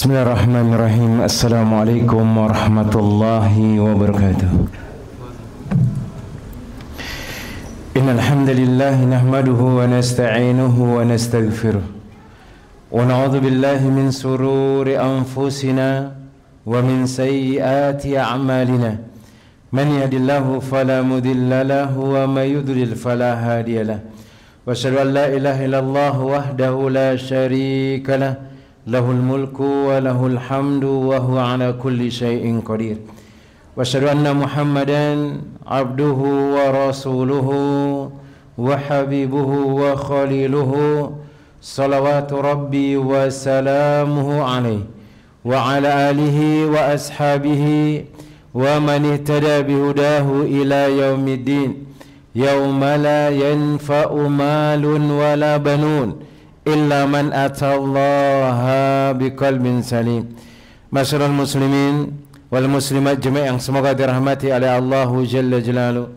Bismillahirrahmanirrahim. Assalamualaikum warahmatullahi wabarakatuh. Innal hamdalillah nahmaduhu wa nasta'inuhu wa nastaghfiruh wa na'udzu billahi min sururi anfusina wa min sayyiati a'malina. Man yahdihillahu fala mudilla lahu wa may yudlil fala hadiya lahu. Wa asyhadu an la ilaha illallah wahdahu la syarika lahu. Lahul mulku wa lahul hamdu wa huwa ala kulli syai'in qadir. Wa asyhadu anna Muhammadan abduhu wa rasuluhu wa habibuhu wa khaliluhu salawatu rabbi wa salamuhu alaihi wa ala alihi wa ashabihi wa man ihtada bihudahu ila yaumiddin yauma la yanfa'u malun wala banun illa man atallaha biqalbin salim. Masyarul muslimin wal muslimat jemaah yang semoga dirahmati oleh Allah Jalla Jalaluhu.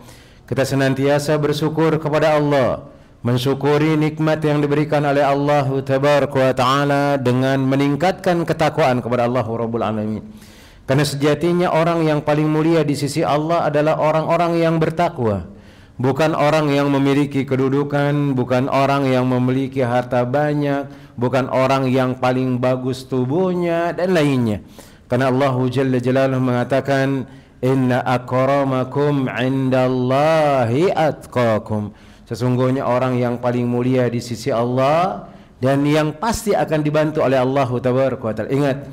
Kita senantiasa bersyukur kepada Allah, mensyukuri nikmat yang diberikan oleh Allah Tabaraka wa Ta'ala dengan meningkatkan ketakwaan kepada Allah Rabbul Alamin. Karena sejatinya orang yang paling mulia di sisi Allah adalah orang-orang yang bertakwa. Bukan orang yang memiliki kedudukan, bukan orang yang memiliki harta banyak, bukan orang yang paling bagus tubuhnya dan lainnya. Karena Allah Jalla Jalaluhu mengatakan, inna akramakum indallahi atqakum. Sesungguhnya orang yang paling mulia di sisi Allah dan yang pasti akan dibantu oleh Allah Tabaraka wa Ta'ala. Ingat,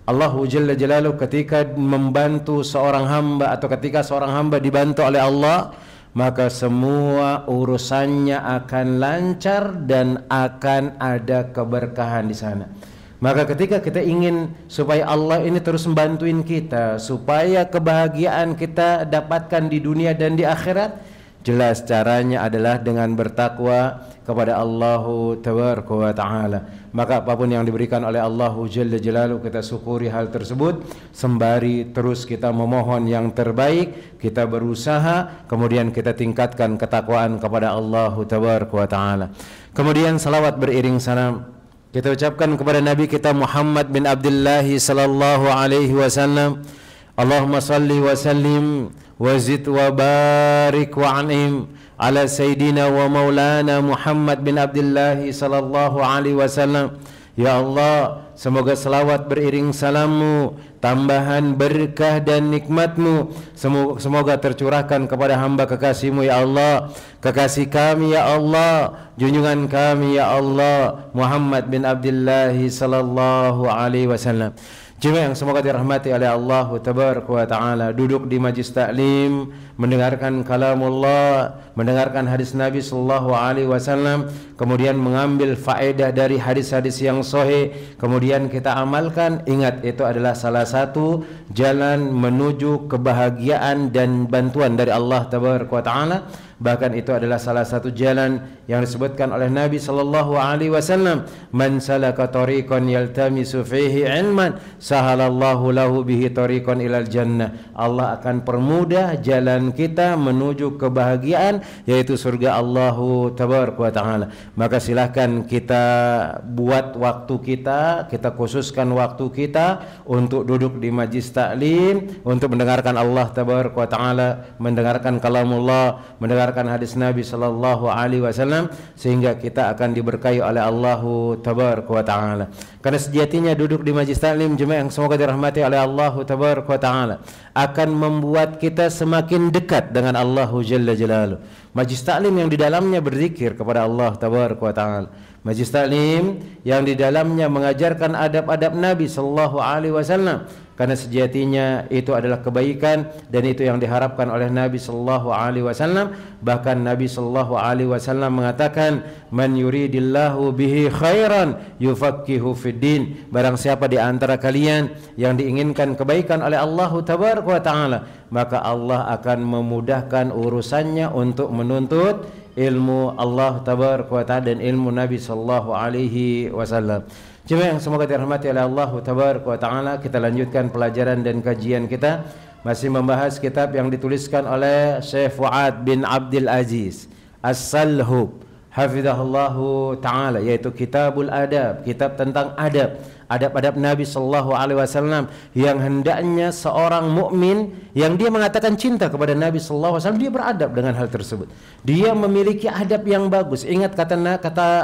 Allah Jalla Jalaluhu ketika membantu seorang hamba atau ketika seorang hamba dibantu oleh Allah, maka semua urusannya akan lancar dan akan ada keberkahan di sana. Maka ketika kita ingin supaya Allah ini terus membantuin kita, supaya kebahagiaan kita dapatkan di dunia dan di akhirat, jelas caranya adalah dengan bertakwa kepada Allah Tabaraka wa Ta'ala. Maka apapun yang diberikan oleh Allah Jalla Jalaluhu, kita syukuri hal tersebut sembari terus kita memohon yang terbaik, kita berusaha, kemudian kita tingkatkan ketakwaan kepada Allah Tabaraka wa Ta'ala. Kemudian salawat beriring salam kita ucapkan kepada Nabi kita Muhammad bin Abdullah sallallahu alaihi wasallam. Allahumma salli wa sallim wa zid wa barik wa an'im ala sayyidina wa maulana Muhammad bin Abdullah sallallahu alaihi wasallam. Ya Allah, semoga selawat beriring salammu, tambahan berkah dan nikmatmu semoga tercurahkan kepada hamba kekasihmu ya Allah, kekasih kami ya Allah, junjungan kami ya Allah, Muhammad bin Abdullah sallallahu alaihi wasallam. Jemaah yang semoga dirahmati oleh Allah Tabaraka wa Ta'ala, duduk di majlis taklim, mendengarkan kalamullah, mendengarkan hadis Nabi sallallahu alaihi wasallam, kemudian mengambil faedah dari hadis-hadis yang sahih, kemudian kita amalkan. Ingat, itu adalah salah satu jalan menuju kebahagiaan dan bantuan dari Allah Tabaraka wa Ta'ala. Bahkan itu adalah salah satu jalan yang disebutkan oleh Nabi sallallahu alaihi wasallam, man salaka tariqan yaltamisu fihi ilman sahalallahu lahu bihi tariqan ilal jannah. Allah akan permudah jalan kita menuju kebahagiaan, yaitu surga Allah Tabaraka wa Ta'ala. Maka silahkan kita buat waktu kita khususkan waktu kita untuk duduk di majlis taklim, untuk mendengarkan Allah Tabaraka wa Ta'ala, mendengarkan kalamullah, mendengarkan hadis Nabi sallallahu alaihi wasallam, sehingga kita akan diberkahi oleh Allah Tabaraka wa Ta'ala. Karena sejatinya duduk di majlis taklim, jemaah yang semoga dirahmati oleh Allah Tabaraka wa Ta'ala, akan membuat kita semakin dekat dengan Allah Jalla Jalaluhu. Majlis taklim yang di dalamnya berzikir kepada Allah Tabaraka wa Ta'ala, majlis taklim yang di dalamnya mengajarkan adab-adab Nabi sallallahu alaihi wasallam, karena sejatinya itu adalah kebaikan dan itu yang diharapkan oleh Nabi sallallahu alaihi wasallam. Bahkan Nabi sallallahu alaihi wasallam mengatakan, man yuridillahu bihi khairan yufaqihu fiddin. Barang siapa di antara kalian yang diinginkan kebaikan oleh Allah Tabaraka wa Ta'ala, maka Allah akan memudahkan urusannya untuk menuntut ilmu Allah Tabaraka wa Ta'ala dan ilmu Nabi sallallahu alaihi wasallam. Jemaah yang semoga dirahmati oleh Allah Tabaraka wa Ta'ala, kita lanjutkan pelajaran dan kajian kita, masih membahas kitab yang dituliskan oleh Syekh Fuad bin Abdul Aziz As-Salhub hafizahullahu ta'ala, yaitu Kitabul Adab, kitab tentang adab. adab-adab Nabi sallallahu alaihi wasallam yang hendaknya seorang mukmin yang dia mengatakan cinta kepada Nabi sallallahu alaihi wasallam, dia beradab dengan hal tersebut. Dia memiliki adab yang bagus. Ingat kata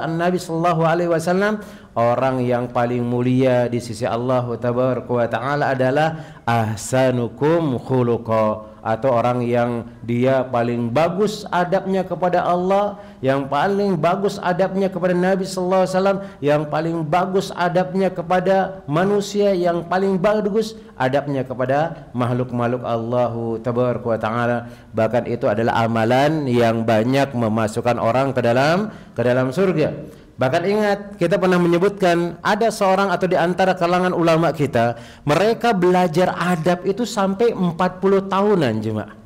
Nabi sallallahu alaihi wasallam, orang yang paling mulia di sisi Allah tabaraka wa taala adalah ahsanukum khuluqa, atau orang yang dia paling bagus adabnya kepada Allah, yang paling bagus adabnya kepada Nabi sallallahu alaihi wasallam, yang paling bagus adabnya kepada manusia, yang paling bagus adabnya kepada makhluk-makhluk Allah tabaraka wa taala. Bahkan itu adalah amalan yang banyak memasukkan orang ke dalam surga. Bahkan ingat, kita pernah menyebutkan ada seorang atau di antara kalangan ulama kita, mereka belajar adab itu sampai 40 tahunan jemaah.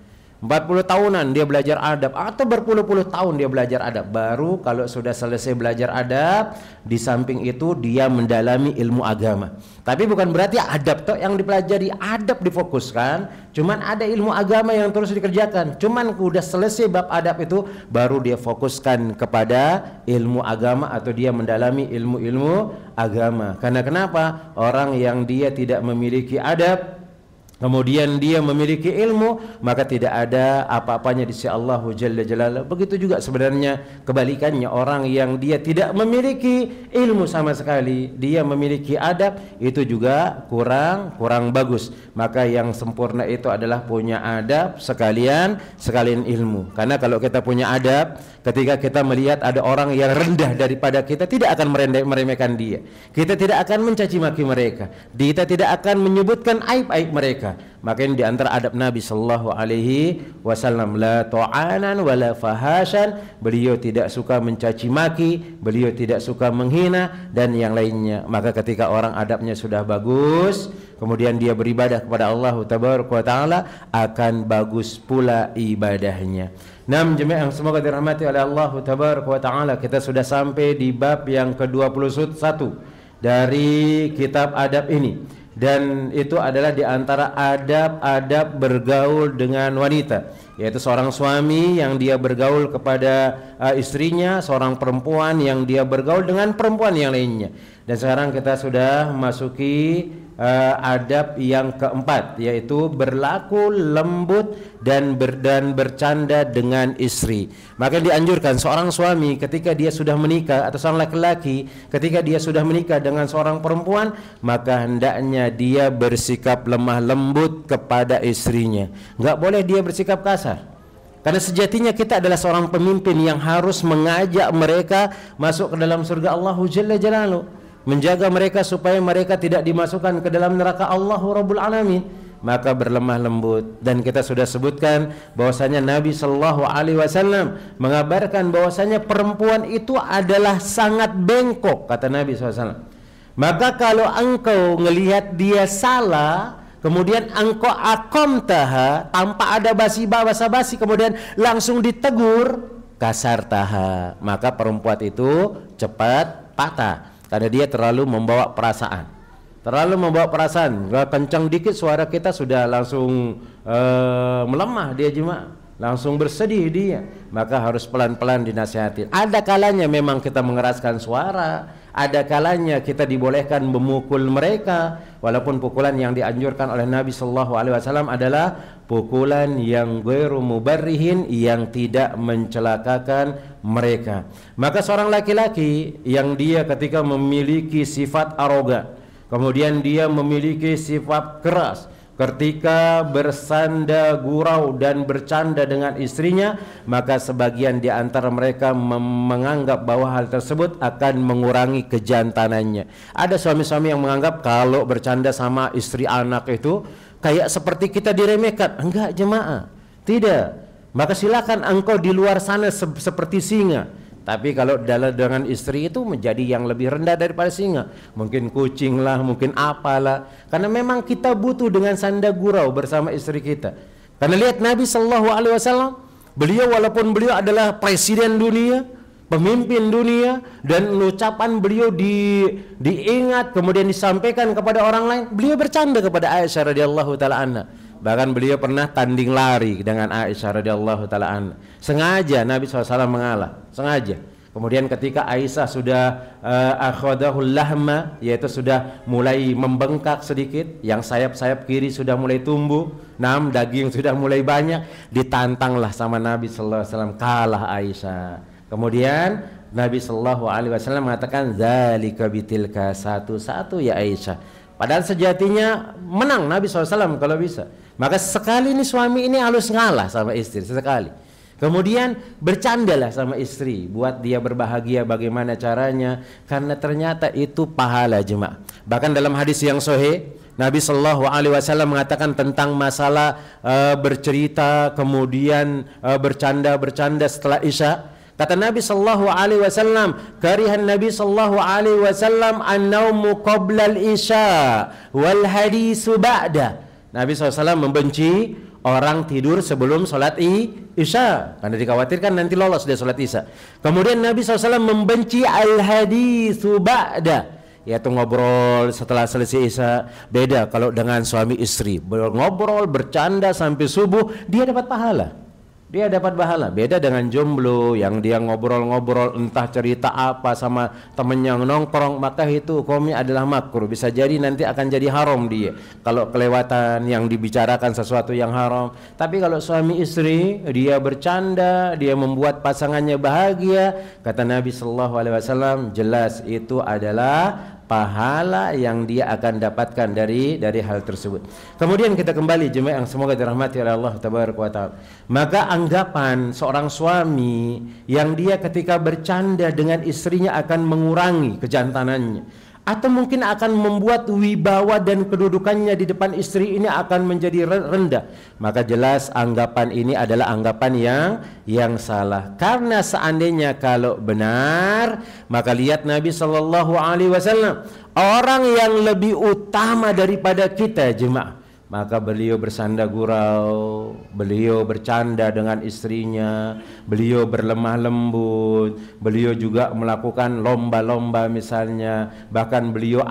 40 tahunan dia belajar adab, atau berpuluh-puluh tahun dia belajar adab. Baru kalau sudah selesai belajar adab, di samping itu dia mendalami ilmu agama. Tapi bukan berarti adab toh yang dipelajari, adab difokuskan, cuman ada ilmu agama yang terus dikerjakan. Cuman udah selesai bab adab itu, baru dia fokuskan kepada ilmu agama atau dia mendalami ilmu-ilmu agama. Karena kenapa? Orang yang dia tidak memiliki adab, kemudian dia memiliki ilmu, maka tidak ada apa-apanya di sisi Allah Jalla Jalaluhu. Begitu juga sebenarnya kebalikannya, orang yang dia tidak memiliki ilmu sama sekali, dia memiliki adab, itu juga kurang bagus. Maka yang sempurna itu adalah punya adab sekalian ilmu. Karena kalau kita punya adab, ketika kita melihat ada orang yang rendah daripada kita, tidak akan meremehkan dia. Kita tidak akan mencaci maki mereka. Kita tidak akan menyebutkan aib-aib mereka. Maka ini di antara adab Nabi sallallahu alaihi wasallam, la ta'anan wala fahasyan. Beliau tidak suka mencaci maki, beliau tidak suka menghina dan yang lainnya. Maka ketika orang adabnya sudah bagus, kemudian dia beribadah kepada Allah tabaraka wa taala, akan bagus pula ibadahnya. Nah, jemaah yang semoga dirahmati oleh Allah tabaraka wa taala, kita sudah sampai di bab yang ke-21 dari kitab adab ini. Dan itu adalah di antara adab-adab bergaul dengan wanita, yaitu seorang suami yang dia bergaul kepada istrinya, seorang perempuan yang dia bergaul dengan perempuan yang lainnya. Dan sekarang kita sudah masuki adab yang keempat, yaitu berlaku lembut dan bercanda dengan istri. Maka dianjurkan seorang suami ketika dia sudah menikah, atau seorang laki-laki ketika dia sudah menikah dengan seorang perempuan, maka hendaknya dia bersikap lemah lembut kepada istrinya. Enggak boleh dia bersikap kasar. Karena sejatinya kita adalah seorang pemimpin yang harus mengajak mereka masuk ke dalam surga Allah Jalla Jalaluhu, menjaga mereka supaya mereka tidak dimasukkan ke dalam neraka Allah Rabbul Alamin. Maka berlemah lembut. Dan kita sudah sebutkan bahwasanya Nabi sallallahu alaihi wasallam mengabarkan bahwasanya perempuan itu adalah sangat bengkok, kata Nabi SAW. Maka kalau engkau melihat dia salah, kemudian engkau akomtaha tanpa ada basa-basi, kemudian langsung ditegur, kasar taha, maka perempuan itu cepat patah. Karena dia terlalu membawa perasaan. Kencang dikit suara kita sudah langsung melemah dia jemaah, langsung bersedih dia. Maka harus pelan-pelan dinasihatin. Ada kalanya memang kita mengeraskan suara, ada kalanya kita dibolehkan memukul mereka, walaupun pukulan yang dianjurkan oleh Nabi sallallahu alaihi wasallam adalah pukulan yang ghairu mubarrihin, yang tidak mencelakakan mereka. Maka seorang laki-laki yang dia ketika memiliki sifat arogan, kemudian dia memiliki sifat keras, ketika bersanda gurau dan bercanda dengan istrinya, maka sebagian di antara mereka menganggap bahwa hal tersebut akan mengurangi kejantanannya. Ada suami-suami yang menganggap kalau bercanda sama istri anak itu kayak seperti kita diremehkan. Enggak jemaah, tidak. Maka silakan engkau di luar sana seperti singa, tapi kalau dengan istri itu menjadi yang lebih rendah daripada singa. Mungkin kucing lah, mungkin apalah. Karena memang kita butuh dengan sanda gurau bersama istri kita. Karena lihat Nabi sallallahu alaihi wasallam, beliau walaupun beliau adalah presiden dunia, pemimpin dunia, dan ucapan beliau diingat kemudian disampaikan kepada orang lain, beliau bercanda kepada Aisyah radhiyallahu taala anha. Bahkan beliau pernah tanding lari dengan Aisyah radhiyallahu taala anha. Sengaja Nabi SAW mengalah, sengaja. Kemudian ketika Aisyah sudah akhadahul lahma, yaitu sudah mulai membengkak sedikit, yang sayap-sayap kiri sudah mulai tumbuh, daging sudah mulai banyak, ditantanglah sama Nabi sallallahu alaihi wasallam, kalah Aisyah. Kemudian Nabi sallallahu alaihi wasallam mengatakan, "Dzalika bitilka, satu-satu ya Aisyah." Padahal sejatinya menang Nabi SAW kalau bisa. Maka sekali ini suami ini halus ngalah sama istri sekali. Kemudian bercandalah sama istri, buat dia berbahagia bagaimana caranya, karena ternyata itu pahala jemaah. Bahkan dalam hadis yang sahih, Nabi Shallallahu Alaihi Wasallam mengatakan tentang masalah bercerita kemudian bercanda setelah isya. Kata Nabi Shallallahu Alaihi Wasallam, karihan Nabi Shallallahu Alaihi Wasallam an-naumu qabla al-isya wal hadisu ba'da. Nabi SAW membenci orang tidur sebelum sholat isya, karena dikhawatirkan nanti lolos dia sholat isya. Kemudian Nabi SAW membenci al-hadisu ba'da, yaitu ngobrol setelah selesai isya. Beda kalau dengan suami istri, ngobrol bercanda sampai subuh, dia dapat pahala. Dia dapat pahala. Beda dengan jomblo yang dia ngobrol-ngobrol entah cerita apa sama temen yang nongkrong, maka itu hukumnya adalah makruh. Bisa jadi nanti akan jadi haram dia kalau kelewatan yang dibicarakan sesuatu yang haram. Tapi kalau suami istri, dia bercanda, dia membuat pasangannya bahagia, kata Nabi Sallallahu Alaihi Wasallam, jelas itu adalah pahala yang dia akan dapatkan dari hal tersebut. Kemudian kita kembali jemaah yang semoga dirahmati oleh Allah Tabaraka wa Ta'ala. Maka anggapan seorang suami yang dia ketika bercanda dengan istrinya akan mengurangi kejantanannya, atau mungkin akan membuat wibawa dan kedudukannya di depan istri ini akan menjadi rendah, maka jelas anggapan ini adalah anggapan yang salah. Karena seandainya kalau benar, maka lihat Nabi Shallallahu Alaihi Wasallam, orang yang lebih utama daripada kita jemaah, maka beliau bersanda gurau, beliau bercanda dengan istrinya, beliau berlemah lembut, beliau juga melakukan lomba-lomba misalnya, bahkan beliau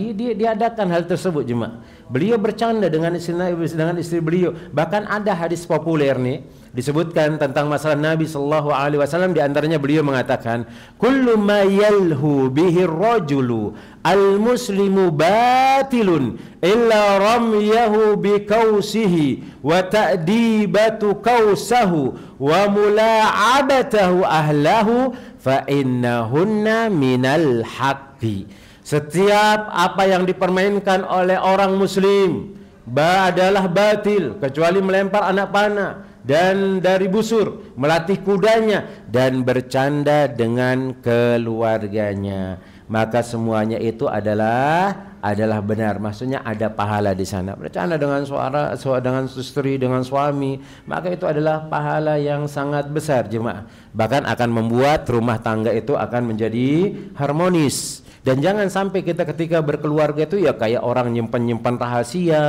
diadakan hal tersebut jemaah. Beliau bercanda dengan istri beliau. Bahkan ada hadis populer nih disebutkan tentang masalah Nabi Sallallahu Alaihi Wasallam. Di antaranya beliau mengatakan, kullu ma yalhu bihi rajulu al-muslimu batilun illa ramyahu bi kausihi wa ta'dibatu kausahu wa mula'abatahu ahlahu fa innahunna minal haqqi. Setiap apa yang dipermainkan oleh orang muslim adalah batil, kecuali melempar anak panah dan dari busur, melatih kudanya dan bercanda dengan keluarganya. Maka semuanya itu adalah benar. Maksudnya ada pahala di sana. Bercanda dengan dengan istri, dengan suami, maka itu adalah pahala yang sangat besar jemaah. Bahkan akan membuat rumah tangga itu akan menjadi harmonis. Dan jangan sampai kita ketika berkeluarga itu ya kayak orang nyimpan rahasia,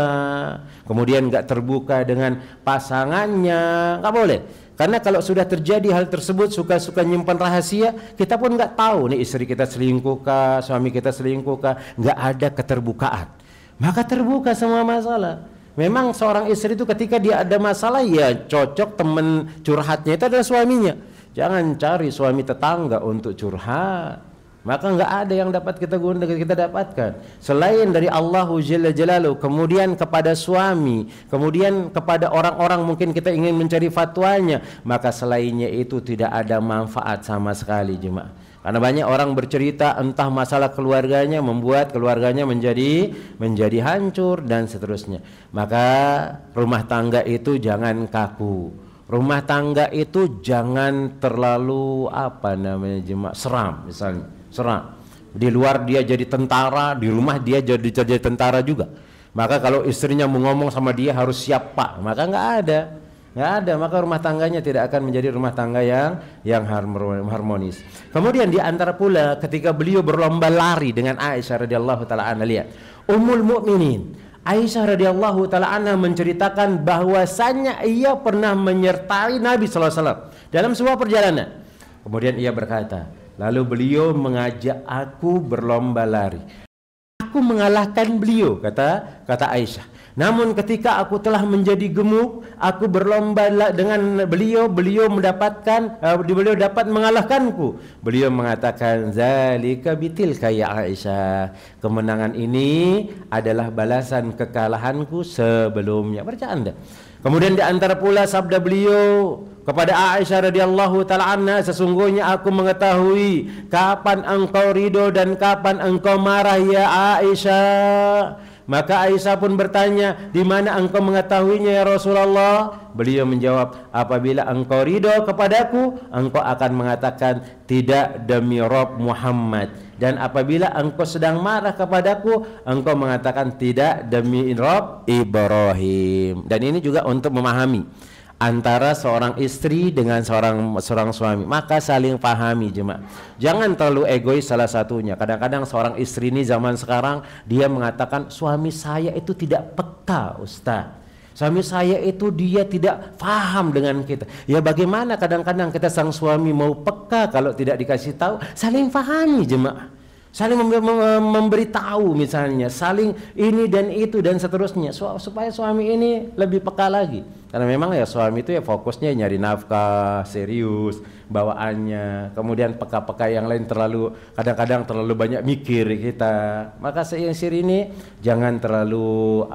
kemudian nggak terbuka dengan pasangannya, nggak boleh. Karena kalau sudah terjadi hal tersebut, suka-suka nyimpan rahasia, kita pun nggak tahu nih istri kita selingkuh kah, suami kita selingkuh kah, nggak ada keterbukaan. Maka terbuka semua masalah. Memang seorang istri itu ketika dia ada masalah, ya cocok teman curhatnya itu adalah suaminya. Jangan cari suami tetangga untuk curhat. Maka enggak ada yang dapat kita dapatkan selain dari Allah Jalla Jalaluhu, kemudian kepada suami, kemudian kepada orang-orang mungkin kita ingin mencari fatwanya, maka selainnya itu tidak ada manfaat sama sekali jemaah. Karena banyak orang bercerita entah masalah keluarganya, membuat keluarganya menjadi hancur dan seterusnya. Maka rumah tangga itu jangan kaku. Rumah tangga itu jangan terlalu jemaah, seram misalnya. Serang. Di luar dia jadi tentara, di rumah dia jadi tentara juga. Maka kalau istrinya mau ngomong sama dia harus siap pak, maka nggak ada, maka rumah tangganya tidak akan menjadi rumah tangga yang harmonis. Kemudian di antara pula ketika beliau berlomba lari dengan Aisyah radhiyallahu taala anha, lihat Ummul Mukminin Aisyah radhiyallahu taala anha menceritakan bahwasanya ia pernah menyertai Nabi sallallahu alaihi wasallam dalam sebuah perjalanan. Kemudian ia berkata, lalu beliau mengajak aku berlomba lari. aku mengalahkan beliau, kata Aisyah. Namun ketika aku telah menjadi gemuk, aku berlomba dengan beliau, beliau dapat mengalahkanku. Beliau mengatakan, zalika bitilka ya Aisyah. Kemenangan ini adalah balasan kekalahanku sebelumnya. Baca Anda. Kemudian di antara pula sabda beliau kepada Aisyah radhiyallahu taala anha, sesungguhnya aku mengetahui kapan engkau ridho dan kapan engkau marah ya Aisyah. Maka Aisyah pun bertanya, di mana engkau mengetahuinya ya Rasulullah? Beliau menjawab, apabila engkau ridho kepadaku, engkau akan mengatakan tidak demi Rabb Muhammad. Dan apabila engkau sedang marah kepadaku, engkau mengatakan tidak demi Rabb Ibrahim. Dan ini juga untuk memahami antara seorang istri dengan seorang suami, maka saling pahami jemaah. Jangan terlalu egois salah satunya. Kadang-kadang seorang istri ini zaman sekarang dia mengatakan suami saya itu tidak peka Ustaz, suami saya itu dia tidak paham dengan kita. Ya bagaimana kadang-kadang kita sang suami mau peka kalau tidak dikasih tahu? Saling pahami jemaah, saling memberitahu misalnya, saling ini dan itu dan seterusnya, supaya suami ini lebih peka lagi. Karena memang ya suami itu ya fokusnya nyari nafkah, serius bawaannya. Kemudian peka-peka yang lain kadang-kadang terlalu banyak mikir kita. Maka seiring ini jangan terlalu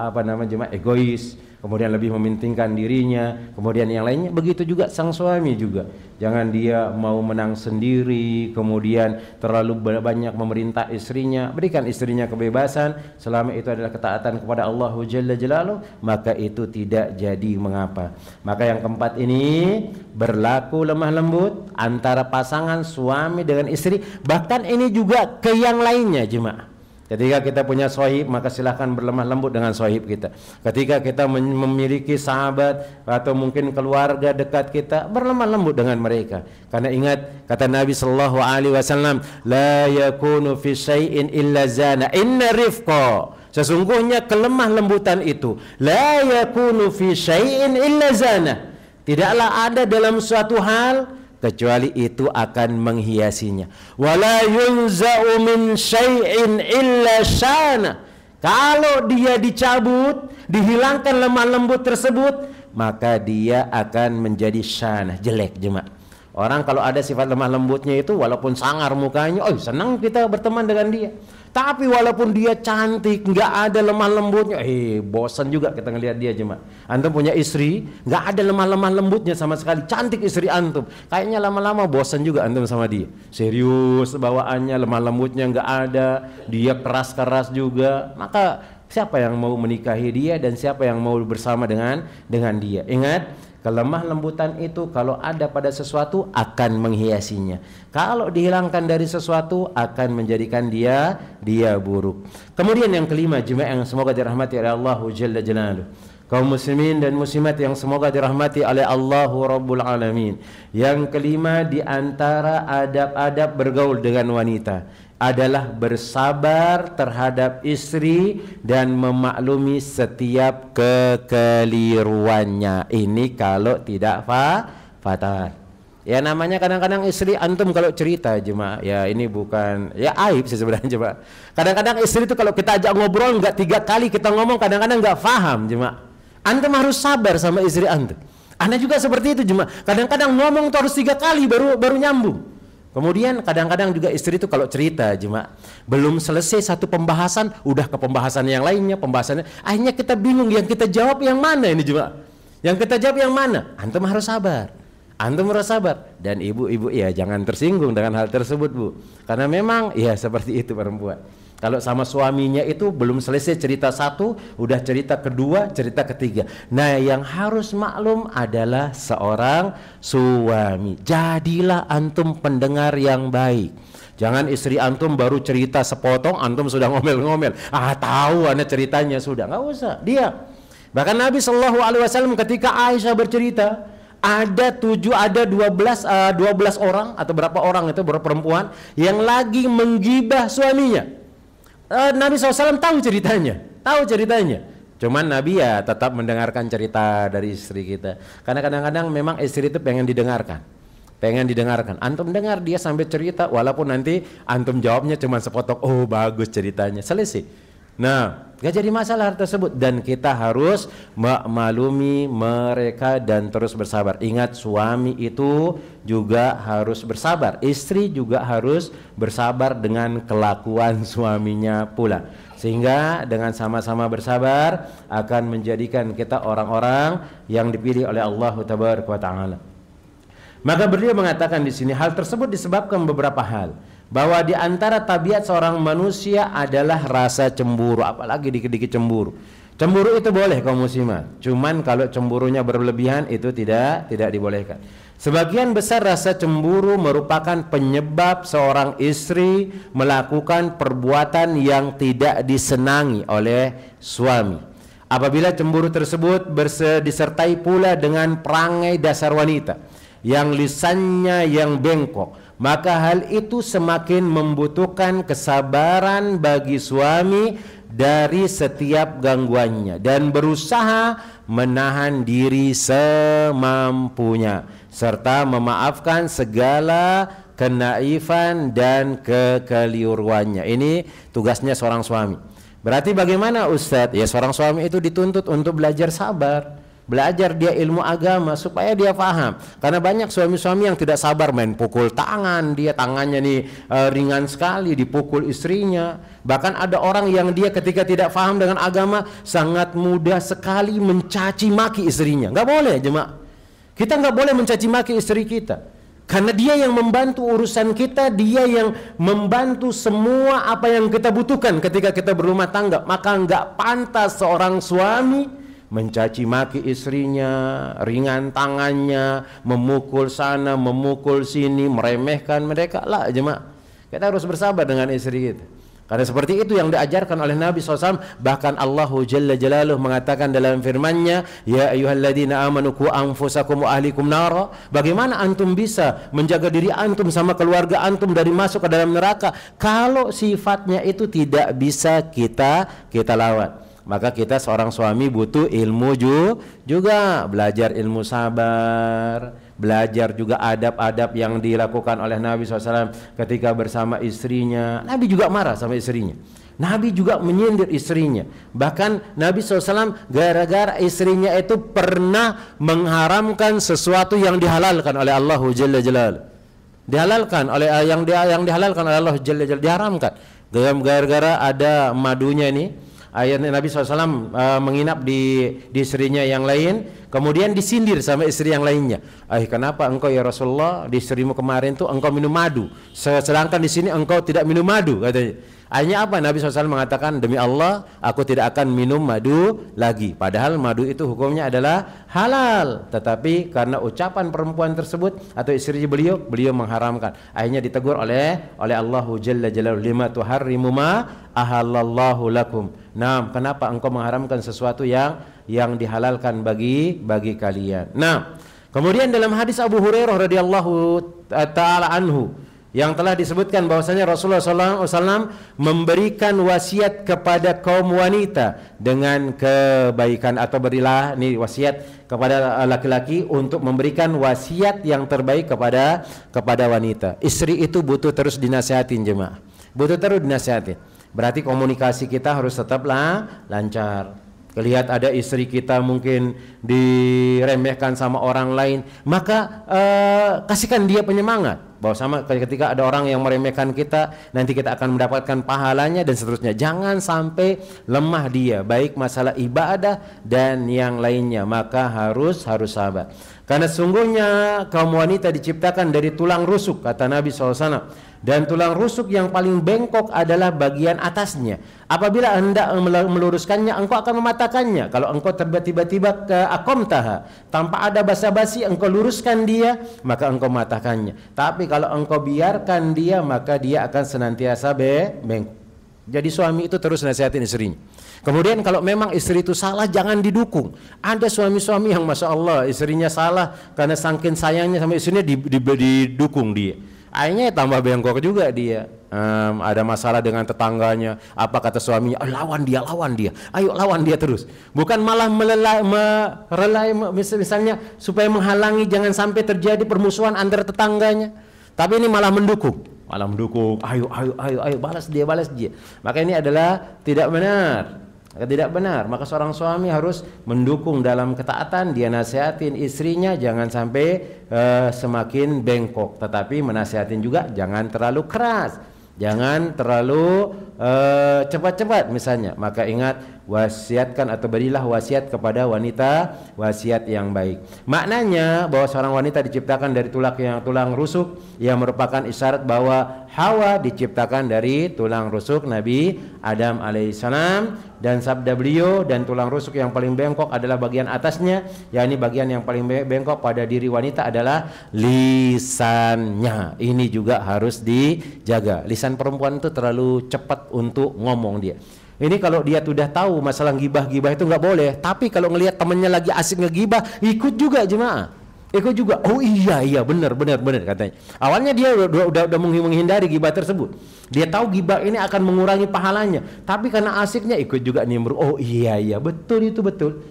egois, kemudian lebih mementingkan dirinya, kemudian yang lainnya. Begitu juga sang suami juga. Jangan dia mau menang sendiri, kemudian terlalu banyak memerintah istrinya. Berikan istrinya kebebasan selama itu adalah ketaatan kepada Allah Jalla Jalaluhu, maka itu tidak jadi mengapa. Maka yang keempat ini berlaku lemah lembut antara pasangan suami dengan istri. Bahkan ini juga ke yang lainnya jemaah. Ketika kita punya sohib, maka silahkan berlemah lembut dengan sohib kita. Ketika kita memiliki sahabat atau mungkin keluarga dekat kita, berlemah lembut dengan mereka. Karena ingat kata Nabi Sallallahu Alaihi Wasallam, la yakunu fi syai'in illa zana inna rifqa. Sesungguhnya kelemah lembutan itu la yakunu fi syai'in illa zana. Tidaklah ada dalam suatu hal kecuali itu akan menghiasinya. Wala yunza'u min syai'in illa syana. Kalau dia dicabut, dihilangkan lemah lembut tersebut, maka dia akan menjadi syana, jelek jemaah. Orang kalau ada sifat lemah lembutnya itu walaupun sangar mukanya, oh senang kita berteman dengan dia. Tapi walaupun dia cantik, nggak ada lemah lembutnya, bosan juga kita ngelihat dia jemaah. Antum punya istri, nggak ada lemah lembutnya sama sekali, cantik istri antum, kayaknya lama-lama bosan juga antum sama dia. Serius bawaannya, lemah lembutnya nggak ada, dia keras-keras juga. Maka siapa yang mau menikahi dia dan siapa yang mau bersama dengan dia? Ingat, kelemah lembutan itu kalau ada pada sesuatu akan menghiasinya. Kalau dihilangkan dari sesuatu akan menjadikan dia buruk. Kemudian yang kelima jemaah yang semoga dirahmati oleh Allah Jalla Jalaluhu, kaum muslimin dan muslimat yang semoga dirahmati oleh Allahu Rabbul Alamin. Yang kelima di antara adab-adab bergaul dengan wanita adalah bersabar terhadap istri dan memaklumi setiap kekeliruannya. Ini kalau tidak fatal. Ya namanya kadang-kadang istri antum kalau cerita jemaah, ya ini bukan ya aib sih sebenarnya jemaah. Kadang-kadang istri itu kalau kita ajak ngobrol nggak 3 kali kita ngomong, kadang-kadang nggak paham jemaah. Antum harus sabar sama istri antum. Anda juga seperti itu jemaah. Kadang-kadang ngomong tuh harus 3 kali baru nyambung. Kemudian kadang-kadang juga istri itu kalau cerita jemaah, belum selesai satu pembahasan udah ke pembahasan yang lainnya, pembahasannya akhirnya kita bingung yang kita jawab yang mana ini jemaah. Yang kita jawab yang mana? Antum harus sabar. Antum harus sabar. Dan ibu-ibu ya jangan tersinggung dengan hal tersebut Bu. Karena memang ya seperti itu perempuan. Kalau sama suaminya itu belum selesai cerita satu, udah cerita kedua, cerita ketiga. Nah yang harus maklum adalah seorang suami. Jadilah antum pendengar yang baik. Jangan istri antum baru cerita sepotong, antum sudah ngomel-ngomel. Tahu anda ceritanya sudah, nggak usah. Dia. Bahkan Nabi Shallallahu Alaihi Wasallam ketika Aisyah bercerita, ada 12 orang atau berapa orang itu berapa perempuan yang lagi menggibah suaminya. Nabi SAW tahu ceritanya. Cuman Nabi ya tetap mendengarkan cerita dari istri kita. Karena kadang-kadang memang istri itu pengen didengarkan. Antum dengar dia sampai cerita, walaupun nanti antum jawabnya cuma sepotong, oh bagus ceritanya, selesai. Nah, gak jadi masalah hal tersebut, dan kita harus maklumi mereka dan terus bersabar. Ingat, suami itu juga harus bersabar, istri juga harus bersabar dengan kelakuan suaminya pula, sehingga dengan sama-sama bersabar akan menjadikan kita orang-orang yang dipilih oleh Allah Tabaraka wa Ta'ala. Maka beliau mengatakan di sini, hal tersebut disebabkan beberapa hal, bahwa di antara tabiat seorang manusia adalah rasa cemburu, apalagi dikit-dikit cemburu. Cemburu itu boleh kaum muslimat, cuman kalau cemburunya berlebihan itu tidak dibolehkan. Sebagian besar rasa cemburu merupakan penyebab seorang istri melakukan perbuatan yang tidak disenangi oleh suami. Apabila cemburu tersebut disertai pula dengan perangai dasar wanita yang lisannya yang bengkok, maka hal itu semakin membutuhkan kesabaran bagi suami dari setiap gangguannya dan berusaha menahan diri semampunya serta memaafkan segala kenaifan dan kekeliruannya. Ini tugasnya seorang suami. Berarti bagaimana Ustadz? Ya, seorang suami itu dituntut untuk belajar sabar, belajar dia ilmu agama supaya dia paham. Karena banyak suami-suami yang tidak sabar, main pukul tangan, dia tangannya nih ringan sekali dipukul istrinya. Bahkan ada orang yang dia ketika tidak paham dengan agama sangat mudah sekali mencaci maki istrinya. Nggak boleh jemaah. Kita nggak boleh mencaci maki istri kita, karena dia yang membantu urusan kita, dia yang membantu semua apa yang kita butuhkan ketika kita berumah tangga. Maka nggak pantas seorang suami mencaci maki istrinya, ringan tangannya, memukul sana, memukul sini, meremehkan mereka. Lah jemaah, kita harus bersabar dengan istri kita, karena seperti itu yang diajarkan oleh Nabi SAW. Bahkan Allah Jalla Jalaluhu mengatakan dalam firman-Nya, ya ayyuhalladzina amanu qu anfusakum wa ahlikum nara. Bagaimana antum bisa menjaga diri antum sama keluarga antum dari masuk ke dalam neraka kalau sifatnya itu tidak bisa kita lawan? Maka kita seorang suami butuh ilmu juga, belajar ilmu sabar, belajar juga adab-adab yang dilakukan oleh Nabi SAW ketika bersama istrinya. Nabi juga marah sama istrinya, Nabi juga menyindir istrinya. Bahkan Nabi SAW gara-gara istrinya itu pernah mengharamkan sesuatu yang dihalalkan oleh Allah Jalla Jalaluhu. Dihalalkan oleh yang dihalalkan oleh Allah Jalla Jalaluhu, diharamkan gara-gara ada madunya ini. Ayat Nabi SAW menginap di istrinya yang lain, kemudian disindir sama istri yang lainnya. Kenapa engkau ya Rasulullah, di istrimu kemarin tuh engkau minum madu, sedangkan di sini engkau tidak minum madu, katanya. Akhirnya apa? Nabi SAW mengatakan, demi Allah aku tidak akan minum madu lagi. Padahal madu itu hukumnya adalah halal, tetapi karena ucapan perempuan tersebut atau istri beliau mengharamkan. Akhirnya ditegur oleh Allah Jalla Jalaluhu, lima tuharrimu ma ahallallahu lakum. Nah, kenapa engkau mengharamkan sesuatu yang dihalalkan bagi kalian? Nah, kemudian dalam hadis Abu Hurairah radhiyallahu taala anhu yang telah disebutkan bahwasanya Rasulullah SAW memberikan wasiat kepada kaum wanita dengan kebaikan, atau berilah ini wasiat kepada laki-laki untuk memberikan wasiat yang terbaik kepada wanita. Istri itu butuh terus dinasihatin jemaah, butuh terus dinasihatin. Berarti komunikasi kita harus tetaplah lancar. Lihat ada istri kita mungkin diremehkan sama orang lain, maka kasihkan dia penyemangat bahwa sama ketika ada orang yang meremehkan kita, nanti kita akan mendapatkan pahalanya dan seterusnya. Jangan sampai lemah dia, baik masalah ibadah dan yang lainnya. Maka harus sabar, karena sungguhnya kaum wanita diciptakan dari tulang rusuk, kata Nabi SAW. Dan tulang rusuk yang paling bengkok adalah bagian atasnya. Apabila hendak meluruskannya, engkau akan mematahkannya. Kalau engkau tiba-tiba ke akomtaha, tanpa ada basa-basi engkau luruskan dia, maka engkau matahkannya. Tapi kalau engkau biarkan dia, maka dia akan senantiasa bengkok. Jadi suami itu terus nasihatin istrinya. Kemudian kalau memang istri itu salah, jangan didukung. Ada suami-suami yang masya Allah istrinya salah, karena saking sayangnya sama istrinya didukung dia. Akhirnya tambah bengkok juga dia. Ada masalah dengan tetangganya, apa kata suaminya? Lawan dia, ayo lawan dia terus. Bukan malah misalnya supaya menghalangi jangan sampai terjadi permusuhan antara tetangganya, tapi ini malah mendukung. malah mendukung, ayo balas dia. Maka ini adalah tidak benar. Tidak benar. Maka seorang suami harus mendukung dalam ketaatan, dia nasihatin istrinya jangan sampai semakin bengkok, tetapi menasihatin juga jangan terlalu keras, jangan terlalu cepat-cepat misalnya. Maka ingat, wasiatkan atau berilah wasiat kepada wanita wasiat yang baik. Maknanya bahwa seorang wanita diciptakan dari tulang rusuk yang merupakan isyarat bahwa Hawa diciptakan dari tulang rusuk Nabi Adam alaihissalam, dan sabda beliau, dan tulang rusuk yang paling bengkok adalah bagian atasnya, yakni bagian yang paling bengkok pada diri wanita adalah lisannya. Ini juga harus dijaga. Lisan perempuan itu terlalu cepat untuk ngomong dia. Ini kalau dia sudah tahu masalah gibah-gibah itu nggak boleh, tapi kalau ngelihat temannya lagi asik ngegibah, ikut juga jemaah. Ikut juga. Oh iya benar katanya. Awalnya dia udah menghindari gibah tersebut. Dia tahu gibah ini akan mengurangi pahalanya, tapi karena asiknya ikut juga nimbrung. Oh iya betul itu betul.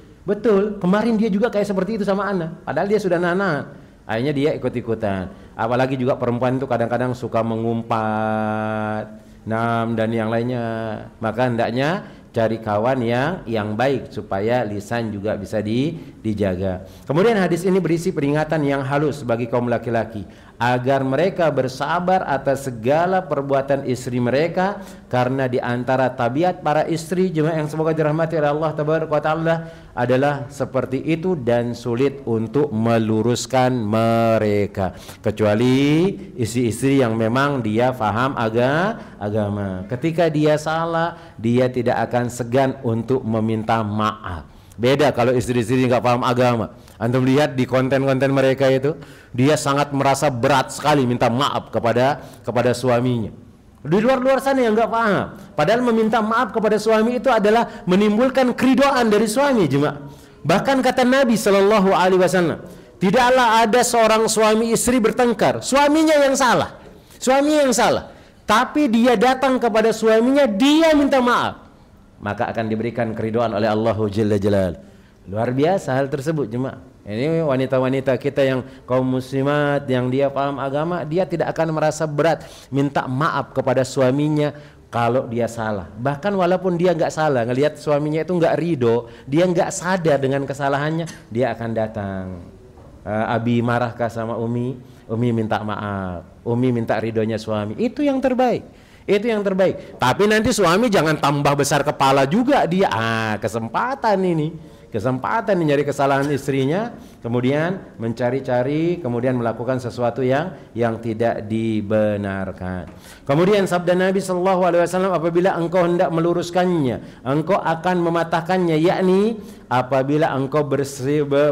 Kemarin dia juga kayak seperti itu sama Ana, padahal dia sudah nahan. Akhirnya dia ikut-ikutan. Apalagi juga perempuan itu kadang-kadang suka mengumpat, dan yang lainnya. Maka hendaknya cari kawan yang baik supaya lisan juga bisa dijaga. Kemudian hadis ini berisi peringatan yang halus bagi kaum laki-laki agar mereka bersabar atas segala perbuatan istri mereka, karena di antara tabiat para istri jemaah yang semoga dirahmati oleh Allah tabaraka wa taala adalah seperti itu, dan sulit untuk meluruskan mereka kecuali istri-istri yang memang dia faham agama. Ketika dia salah, dia tidak akan segan untuk meminta maaf. Beda kalau istri-istri nggak paham agama. Antum lihat di konten-konten mereka itu, dia sangat merasa berat sekali minta maaf kepada suaminya. Di luar sana yang nggak paham, padahal meminta maaf kepada suami itu adalah menimbulkan keridoan dari suami jemaah. Bahkan kata Nabi Shallallahu Alaihi Wasallam, tidaklah ada seorang suami istri bertengkar, suaminya yang salah, tapi dia datang kepada suaminya, dia minta maaf, maka akan diberikan keridoan oleh Allah Jalla Jalal. Luar biasa hal tersebut jemaah. Ini wanita-wanita kita yang kaum muslimat yang dia paham agama, dia tidak akan merasa berat minta maaf kepada suaminya kalau dia salah. Bahkan walaupun dia nggak salah, ngelihat suaminya itu nggak ridho, dia nggak sadar dengan kesalahannya, dia akan datang. Abi marahkah sama Umi? Umi minta maaf. Umi minta ridhonya suami. Itu yang terbaik. Tapi nanti suami jangan tambah besar kepala juga dia. Kesempatan nyari kesalahan istrinya, kemudian mencari-cari, kemudian melakukan sesuatu yang tidak dibenarkan. Kemudian sabda Nabi Shallallahu Alaihi Wasallam, apabila engkau hendak meluruskannya, engkau akan mematahkannya, yakni apabila engkau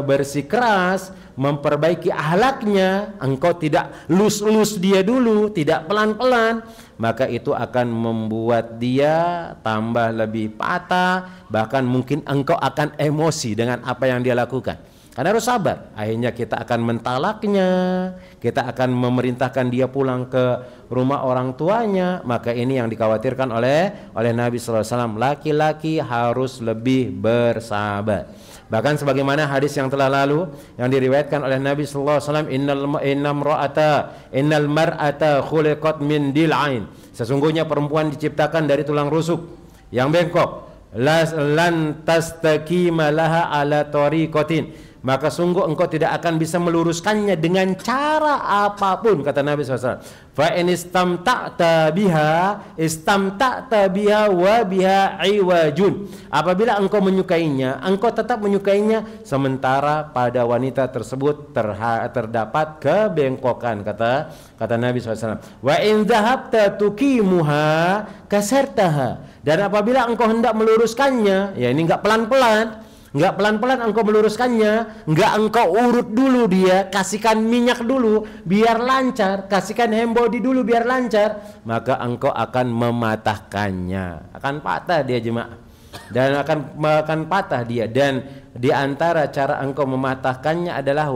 bersikeras memperbaiki akhlaknya, engkau tidak lus-lus dia dulu, tidak pelan-pelan, maka itu akan membuat dia tambah lebih patah, bahkan mungkin engkau akan emosi dengan apa yang dia lakukan. Karena harus sabar. Akhirnya kita akan mentalaknya, kita akan memerintahkan dia pulang ke rumah orang tuanya. Maka ini yang dikhawatirkan oleh Nabi sallallahu alaihi wasallam. Laki-laki harus lebih bersabar. Bahkan sebagaimana hadis yang telah lalu yang diriwayatkan oleh Nabi sallallahu alaihi wasallam, innal mar'ata khuliqat min dil'ain. Sesungguhnya perempuan diciptakan dari tulang rusuk yang bengkok. Lan tastaqima laha ala tariqatin. Maka sungguh engkau tidak akan bisa meluruskannya dengan cara apapun, kata Nabi SAW. Fa in istamta'ta biha wa biha iwajun. Apabila engkau menyukainya, engkau tetap menyukainya, sementara pada wanita tersebut terdapat kebengkokan, kata Nabi SAW. Wa in dhahabta tuqimuha kasartaha. Dan apabila engkau hendak meluruskannya, ya ini enggak pelan-pelan engkau meluruskannya, enggak engkau urut dulu dia, kasihkan minyak dulu biar lancar, kasihkan hembody dulu biar lancar, maka engkau akan mematahkannya, akan patah dia jemaah, dan akan patah dia. Dan di antara cara engkau mematahkannya adalah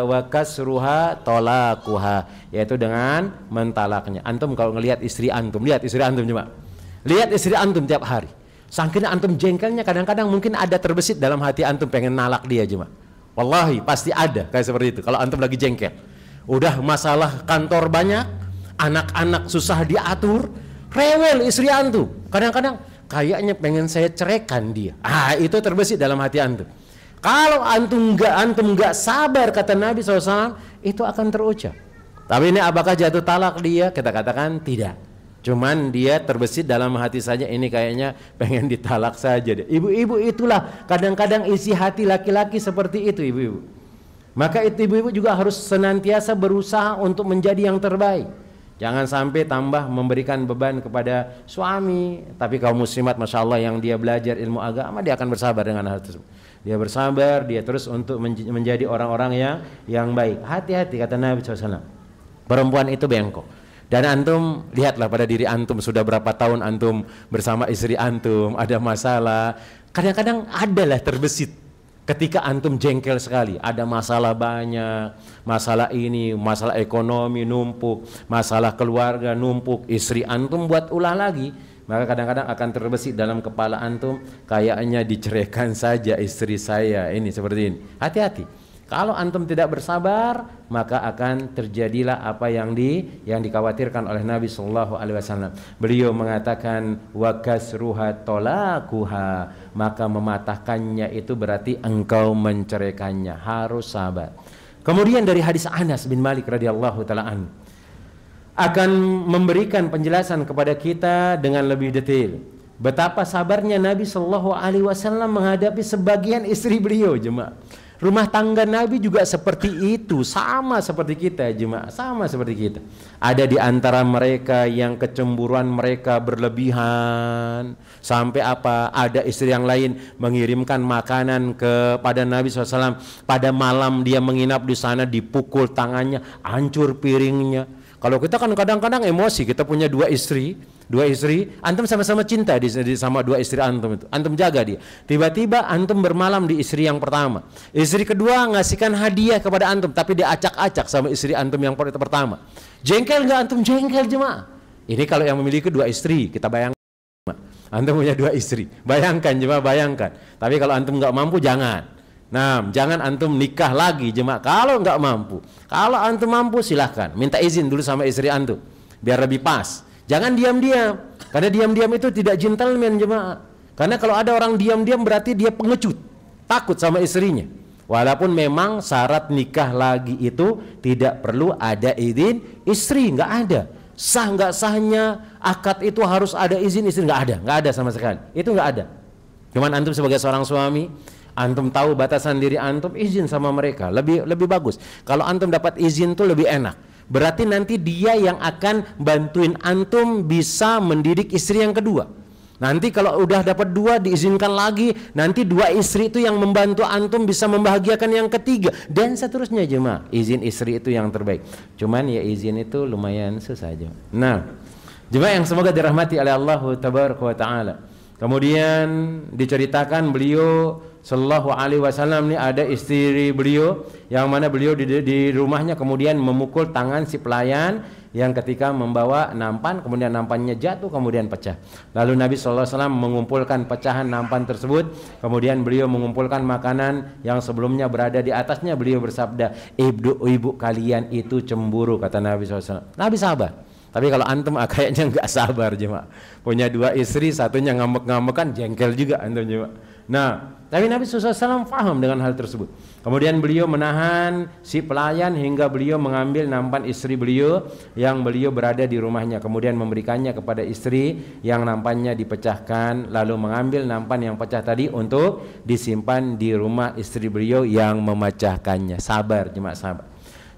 wakasruha tolakuha, yaitu dengan mentalaknya. Antum kalau ngelihat istri antum, lihat istri antum jemaah, lihat istri antum tiap hari. Saking antum jengkelnya, kadang-kadang mungkin ada terbesit dalam hati antum pengen nalak dia jemaah. Wallahi pasti ada kayak seperti itu kalau antum lagi jengkel. Udah masalah kantor banyak, Anak-anak susah diatur, rewel istri antum. Kadang-kadang kayaknya pengen saya ceraikan dia. Itu terbesit dalam hati antum. Kalau antum nggak sabar, kata Nabi SAW, itu akan terucap. Tapi ini apakah jatuh talak dia? Kita katakan tidak. Cuman dia terbesit dalam hati saja, ini kayaknya pengen ditalak saja deh. Ibu-ibu itulah kadang-kadang isi hati laki-laki seperti itu, ibu-ibu. Maka itu ibu-ibu juga harus senantiasa berusaha untuk menjadi yang terbaik. Jangan sampai tambah memberikan beban kepada suami. Tapi kaum muslimat, Masya Allah, yang dia belajar ilmu agama, dia akan bersabar dengan hal tersebut. Dia bersabar, dia terus untuk menjadi orang-orang yang baik. Hati-hati, kata Nabi SAW. Perempuan itu bengkok. Dan antum lihatlah pada diri antum, sudah berapa tahun antum bersama istri antum, ada masalah. Kadang-kadang adalah terbesit ketika antum jengkel sekali, ada masalah banyak, masalah ini, masalah ekonomi numpuk, masalah keluarga numpuk, istri antum buat ulah lagi. Maka kadang-kadang akan terbesit dalam kepala antum, kayaknya diceraikan saja istri saya ini, seperti ini. Hati-hati. Kalau antum tidak bersabar, maka akan terjadilah apa yang dikhawatirkan oleh Nabi SAW. Beliau mengatakan wa kasruha talaquha, maka mematahkannya itu berarti engkau menceraikannya, harus sabar. Kemudian dari hadis Anas bin Malik radhiyallahu taala anhu akan memberikan penjelasan kepada kita dengan lebih detail betapa sabarnya Nabi SAW menghadapi sebagian istri beliau, jemaah. Rumah tangga Nabi juga seperti itu, sama seperti kita, jemaah, sama seperti kita. Ada di antara mereka yang kecemburuan mereka berlebihan sampai apa? Ada istri yang lain mengirimkan makanan kepada Nabi SAW. Pada malam dia menginap di sana, dipukul tangannya, hancur piringnya. Kalau kita kan kadang-kadang emosi, kita punya dua istri, antum sama-sama cinta sama dua istri antum itu, antum jaga dia. Tiba-tiba antum bermalam di istri yang pertama, istri kedua ngasihkan hadiah kepada antum, tapi dia acak-acak sama istri antum yang pertama. Jengkel nggak antum? Jengkel, jemaah. Ini kalau yang memiliki dua istri, kita bayangkan. Antum punya dua istri, bayangkan jemaah, bayangkan. Tapi kalau antum nggak mampu, jangan. Nah, jangan antum nikah lagi, jemaah, kalau nggak mampu. Kalau antum mampu, silahkan minta izin dulu sama istri antum, biar lebih pas. Jangan diam-diam, karena diam-diam itu tidak gentleman, jemaah. Karena kalau ada orang diam-diam berarti dia pengecut, takut sama istrinya. Walaupun memang syarat nikah lagi itu tidak perlu ada izin istri, nggak ada. Sah nggak sahnya akad itu harus ada izin istri, nggak ada sama sekali. Itu nggak ada. Cuman antum sebagai seorang suami, antum tahu batasan diri antum, izin sama mereka, lebih bagus. Kalau antum dapat izin tuh lebih enak. Berarti nanti dia yang akan bantuin antum bisa mendidik istri yang kedua. Nanti kalau udah dapat dua, diizinkan lagi, nanti dua istri itu yang membantu antum bisa membahagiakan yang ketiga, dan seterusnya, jemaah. Izin istri itu yang terbaik. Cuman ya izin itu lumayan susah aja. Nah, jemaah yang semoga dirahmati oleh Allah tabaraka wa taala. Kemudian diceritakan beliau Sallallahu Alaihi Wasallam ini ada istri beliau yang mana beliau di rumahnya kemudian memukul tangan si pelayan yang ketika membawa nampan, kemudian nampannya jatuh kemudian pecah. Lalu Nabi Sallallahu Alaihi Wasallam mengumpulkan pecahan nampan tersebut, kemudian beliau mengumpulkan makanan yang sebelumnya berada di atasnya. Beliau bersabda, ibu kalian itu cemburu, kata Nabi SAW. Nabi sabar. Tapi kalau antum kayaknya nggak sabar, jemaah. Punya dua istri, satunya ngambek-ngambekan, jengkel juga antum, jemaah. Nah, tapi Nabi SAW paham dengan hal tersebut. Kemudian beliau menahan si pelayan hingga beliau mengambil nampan istri beliau yang beliau berada di rumahnya, kemudian memberikannya kepada istri yang nampannya dipecahkan, lalu mengambil nampan yang pecah tadi untuk disimpan di rumah istri beliau yang memecahkannya. Sabar, jemaah, sabar.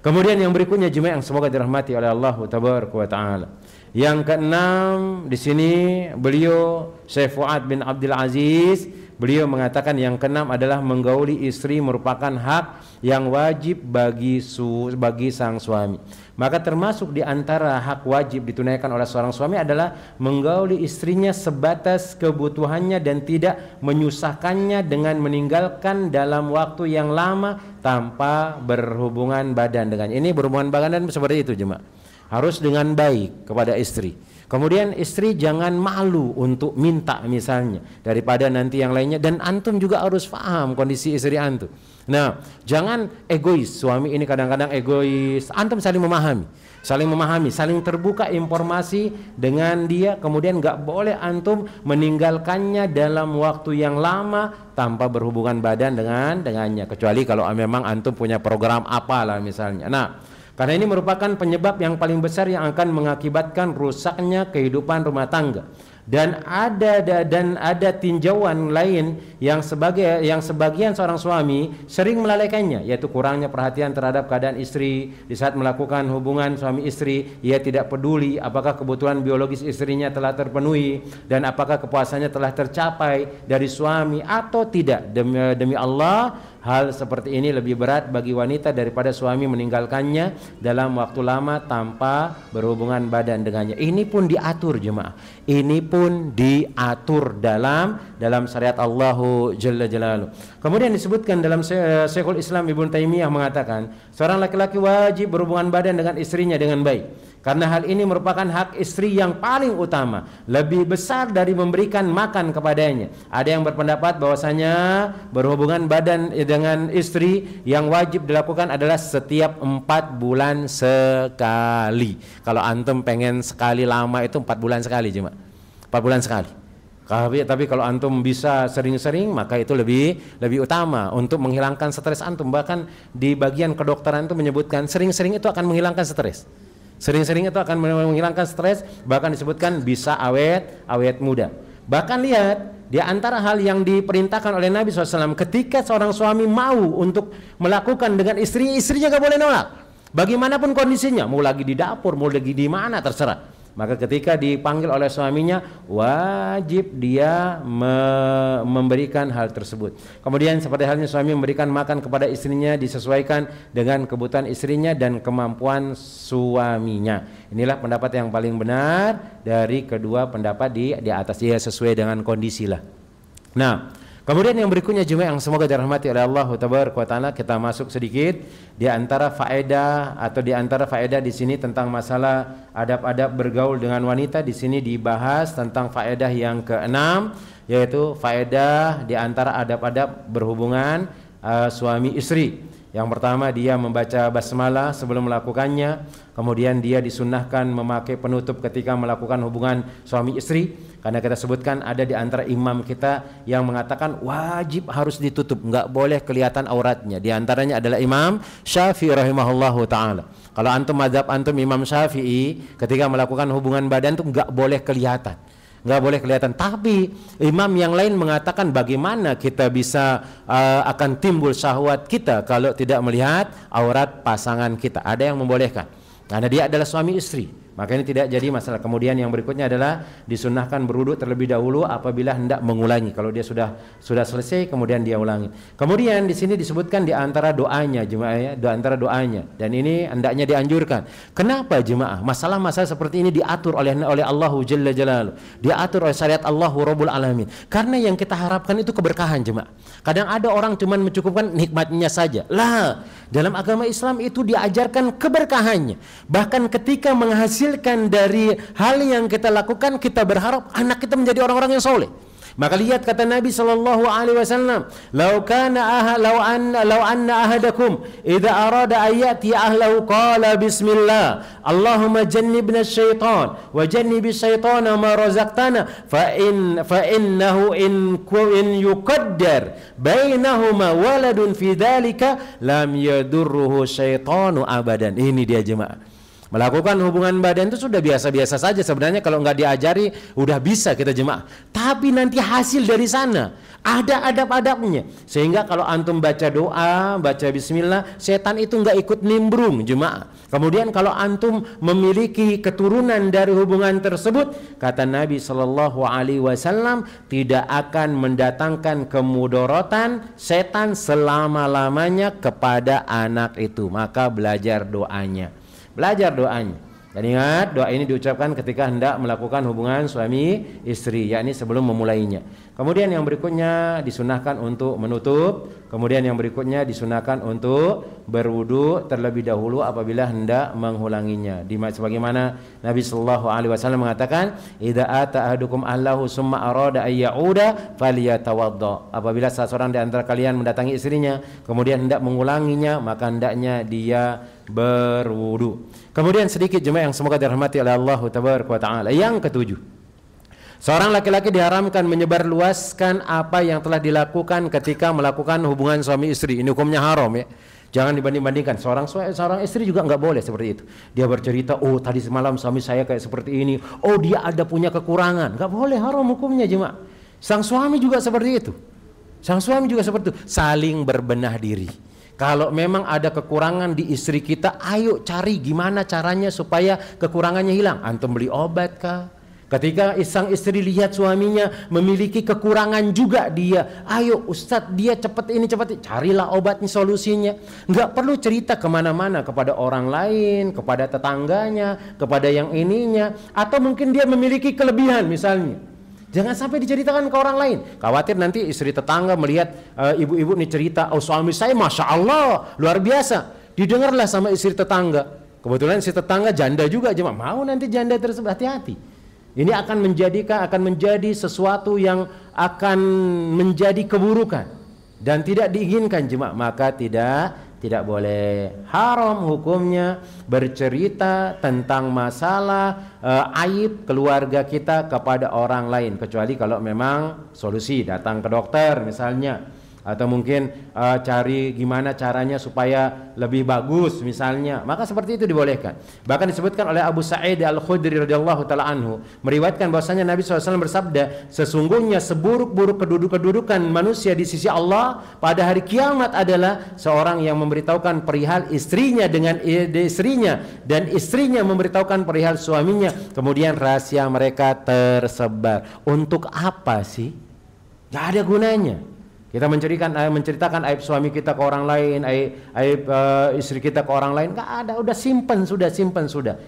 Kemudian yang berikutnya, jemaah yang semoga dirahmati oleh Allah tabaraka wa taala. Yang keenam di sini beliau Syekh Fuad bin Abdul Aziz, beliau mengatakan yang keenam adalah menggauli istri merupakan hak yang wajib bagi sang suami. Maka termasuk di antara hak wajib ditunaikan oleh seorang suami adalah menggauli istrinya sebatas kebutuhannya dan tidak menyusahkannya dengan meninggalkan dalam waktu yang lama tanpa berhubungan badan dengan. Ini berhubungan badan seperti itu, jemaah. Harus dengan baik kepada istri. Kemudian istri jangan malu untuk minta misalnya daripada nanti yang lainnya, dan antum juga harus paham kondisi istri antum. Nah, jangan egois. Suami ini kadang-kadang egois. Antum saling memahami. saling memahami, saling terbuka informasi dengan dia. Kemudian nggak boleh antum meninggalkannya dalam waktu yang lama tanpa berhubungan badan dengannya, kecuali kalau memang antum punya program apalah misalnya. Nah, karena ini merupakan penyebab yang paling besar yang akan mengakibatkan rusaknya kehidupan rumah tangga. Dan ada tinjauan lain yang sebagian seorang suami sering melalaikannya, yaitu kurangnya perhatian terhadap keadaan istri di saat melakukan hubungan suami istri. Ia tidak peduli apakah kebutuhan biologis istrinya telah terpenuhi dan apakah kepuasannya telah tercapai dari suami atau tidak. Demi Allah, hal seperti ini lebih berat bagi wanita daripada suami meninggalkannya dalam waktu lama tanpa berhubungan badan dengannya. Ini pun diatur jemaah. Ini pun diatur dalam syariat Allahu Jalla Jalaluhu. Kemudian disebutkan dalam Syekhul Islam Ibnu Taimiyah mengatakan, seorang laki-laki wajib berhubungan badan dengan istrinya dengan baik. Karena hal ini merupakan hak istri yang paling utama, lebih besar dari memberikan makan kepadanya. Ada yang berpendapat bahwasanya berhubungan badan dengan istri yang wajib dilakukan adalah setiap 4 bulan sekali. Kalau antum pengen sekali lama itu 4 bulan sekali cuma 4 bulan sekali. Tapi kalau antum bisa sering-sering, maka itu lebih utama untuk menghilangkan stres antum. Bahkan di bagian kedokteran itu menyebutkan sering-sering itu akan menghilangkan stres. Sering-sering itu akan menghilangkan stres, bahkan disebutkan bisa awet muda. Bahkan lihat, di antara hal yang diperintahkan oleh Nabi SAW, ketika seorang suami mau untuk melakukan dengan istrinya gak boleh nolak. Bagaimanapun kondisinya, mau lagi di dapur, mau lagi di mana, terserah. Maka ketika dipanggil oleh suaminya, wajib dia memberikan hal tersebut. Kemudian seperti halnya suami memberikan makan kepada istrinya disesuaikan dengan kebutuhan istrinya dan kemampuan suaminya. Inilah pendapat yang paling benar dari kedua pendapat di atas, dia sesuai dengan kondisi lah. Nah, kemudian yang berikutnya jemaah yang semoga dirahmati oleh Allah Tabaraka wa Taala, kita masuk sedikit di antara faedah di sini tentang masalah adab-adab bergaul dengan wanita. Di sini dibahas tentang faedah yang keenam, yaitu faedah di antara adab-adab berhubungan suami istri. Yang pertama, dia membaca basmalah sebelum melakukannya. Kemudian dia disunnahkan memakai penutup ketika melakukan hubungan suami istri. Karena kita sebutkan ada di antara imam kita yang mengatakan wajib harus ditutup, nggak boleh kelihatan auratnya. Di antaranya adalah Imam Syafi'i rahimahullahu taala. Kalau antum mazhab antum Imam Syafi'i, ketika melakukan hubungan badan itu nggak boleh kelihatan. Nggak boleh kelihatan. Tapi imam yang lain mengatakan bagaimana kita bisa akan timbul syahwat kita kalau tidak melihat aurat pasangan kita. Ada yang membolehkan karena dia adalah suami istri, maka ini tidak jadi masalah. Kemudian yang berikutnya adalah disunnahkan berwudu terlebih dahulu apabila hendak mengulangi. Kalau dia sudah selesai kemudian dia ulangi. Kemudian di sini disebutkan di antara doanya jemaah ya, di antara doanya, dan ini hendaknya dianjurkan. Kenapa jemaah? Masalah-masalah seperti ini diatur oleh Allahu Jalla Jalaluhu, diatur oleh syariat Allahu Rabbul Alamin. Karena yang kita harapkan itu keberkahan jemaah. Kadang ada orang cuman mencukupkan nikmatnya saja. Lah, dalam agama Islam itu diajarkan keberkahannya. Bahkan ketika menghasilkan dari hal yang kita lakukan, kita berharap anak kita menjadi orang-orang yang soleh. Maka lihat kata Nabi sallallahu alaihi wasallam, "Lau anna ahadakum idza arada ayati ahlahu qala bismillah, Allahumma jannibna syaitan wa jannibis syaitana ma razaqtana fa innahu in yuqaddar bainahuma waladun fi dzalika lam yadurruhu syaitanu abadan." Ini dia jemaah. Melakukan hubungan badan itu sudah biasa-biasa saja sebenarnya, kalau nggak diajari udah bisa kita jemaah. Tapi nanti hasil dari sana ada adab-adabnya, sehingga kalau antum baca doa, baca bismillah, setan itu nggak ikut nimbrung jemaah. Kemudian kalau antum memiliki keturunan dari hubungan tersebut, kata Nabi Shallallahu Alaihi Wasallam, tidak akan mendatangkan kemudorotan setan selama-lamanya kepada anak itu. Maka belajar doanya. Belajar doanya. Dan ingat, doa ini diucapkan ketika hendak melakukan hubungan suami istri, yakni sebelum memulainya. Kemudian yang berikutnya disunahkan untuk menutup. Kemudian yang berikutnya disunahkan untuk berwudu terlebih dahulu apabila hendak mengulanginya. Sebagaimana Nabi Sallallahu Alaihi Wasallam mengatakan, "Idza ata ahadukum ahlahu summa arada ay ya'uda falyatawadda." Apabila salah seorang di antara kalian mendatangi istrinya kemudian hendak mengulanginya, maka hendaknya dia berwudu. Kemudian sedikit jemaah yang semoga dirahmati oleh Allah Tabaraka wa Ta'ala. Yang ketujuh, seorang laki-laki diharamkan menyebarluaskan apa yang telah dilakukan ketika melakukan hubungan suami istri. Ini hukumnya haram ya. Jangan dibanding-bandingkan. Seorang istri juga nggak boleh seperti itu. Dia bercerita, oh tadi semalam suami saya kayak seperti ini. Oh dia ada punya kekurangan. Nggak boleh, haram hukumnya jemaah. Sang suami juga seperti itu. Sang suami juga seperti itu. Saling berbenah diri. Kalau memang ada kekurangan di istri kita, ayo cari gimana caranya supaya kekurangannya hilang. Antum beli obat kah? Ketika sang istri lihat suaminya memiliki kekurangan juga dia, ayo Ustadz dia cepat ini cepat ini. Carilah obatnya, solusinya. Nggak perlu cerita kemana-mana kepada orang lain, kepada tetangganya, kepada yang ininya. Atau mungkin dia memiliki kelebihan misalnya. Jangan sampai diceritakan ke orang lain. Khawatir nanti istri tetangga melihat ibu-ibu ini cerita, oh suami saya Masya Allah luar biasa. Didengarlah sama istri tetangga. Kebetulan istri tetangga janda juga, cuma mau nanti janda tersebut, hati-hati. Ini akan menjadi sesuatu yang akan menjadi keburukan dan tidak diinginkan jemaah. Maka tidak boleh, haram hukumnya bercerita tentang masalah aib keluarga kita kepada orang lain, kecuali kalau memang solusi datang ke dokter misalnya, atau mungkin cari gimana caranya supaya lebih bagus misalnya, maka seperti itu dibolehkan. Bahkan disebutkan oleh Abu Sa'id Al-Khudri radhiyallahu taala anhu meriwayatkan bahwasanya Nabi SAW bersabda, sesungguhnya seburuk-buruk kedudukan manusia di sisi Allah pada hari kiamat adalah seorang yang memberitahukan perihal istrinya dengan istrinya dan istrinya memberitahukan perihal suaminya, kemudian rahasia mereka tersebar. Untuk apa sih? Gak ada gunanya. Kita menceritakan aib suami kita ke orang lain, aib istri kita ke orang lain, nggak ada, udah simpan sudah.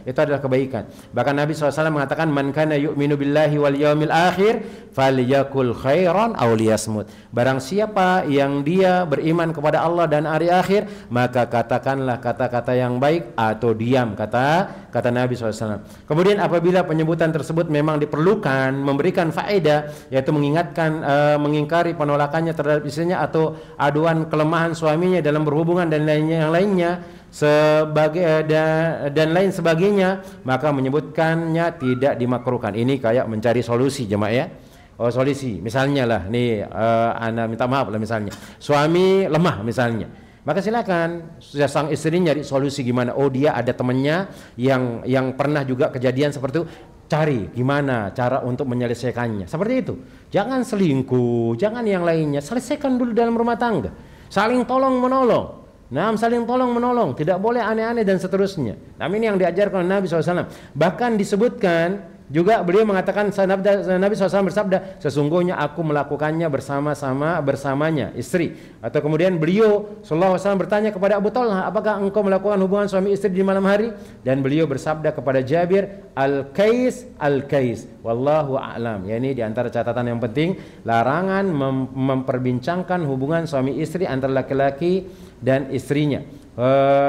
Itu adalah kebaikan. Bahkan Nabi SAW mengatakan, man kana yu'minu billahi wal yawmil akhir falyakul khairan aw liyasmut. Barang siapa yang dia beriman kepada Allah dan hari akhir, maka katakanlah kata-kata yang baik atau diam, kata Nabi SAW. Kemudian apabila penyebutan tersebut memang diperlukan, memberikan faedah, yaitu mengingatkan, mengingkari penolakannya terhadap istrinya atau aduan kelemahan suaminya dalam berhubungan dan lain-lainnya dan lain sebagainya, maka menyebutkannya tidak dimakruhkan. Ini kayak mencari solusi jemaah ya. Oh solusi, misalnya lah nih Anda minta maaf lah misalnya suami lemah misalnya, maka silakan sang istri nyari solusi gimana. Oh dia ada temannya yang pernah juga kejadian seperti itu, cari gimana cara untuk menyelesaikannya. Seperti itu. Jangan selingkuh, jangan yang lainnya. Selesaikan dulu dalam rumah tangga. Saling tolong menolong. Saling tolong menolong. Tidak boleh aneh-aneh dan seterusnya. Nah, ini yang diajarkan oleh Nabi SAW. Bahkan disebutkan juga beliau mengatakan, Nabi SAW bersabda, sesungguhnya aku melakukannya bersamanya istri. Atau kemudian beliau SAW bertanya kepada Abu Talha, apakah engkau melakukan hubungan suami istri di malam hari? Dan beliau bersabda kepada Jabir, al-kais wallahu a'lam. Ya, ini diantara catatan yang penting, larangan memperbincangkan hubungan suami istri antara laki-laki dan istrinya,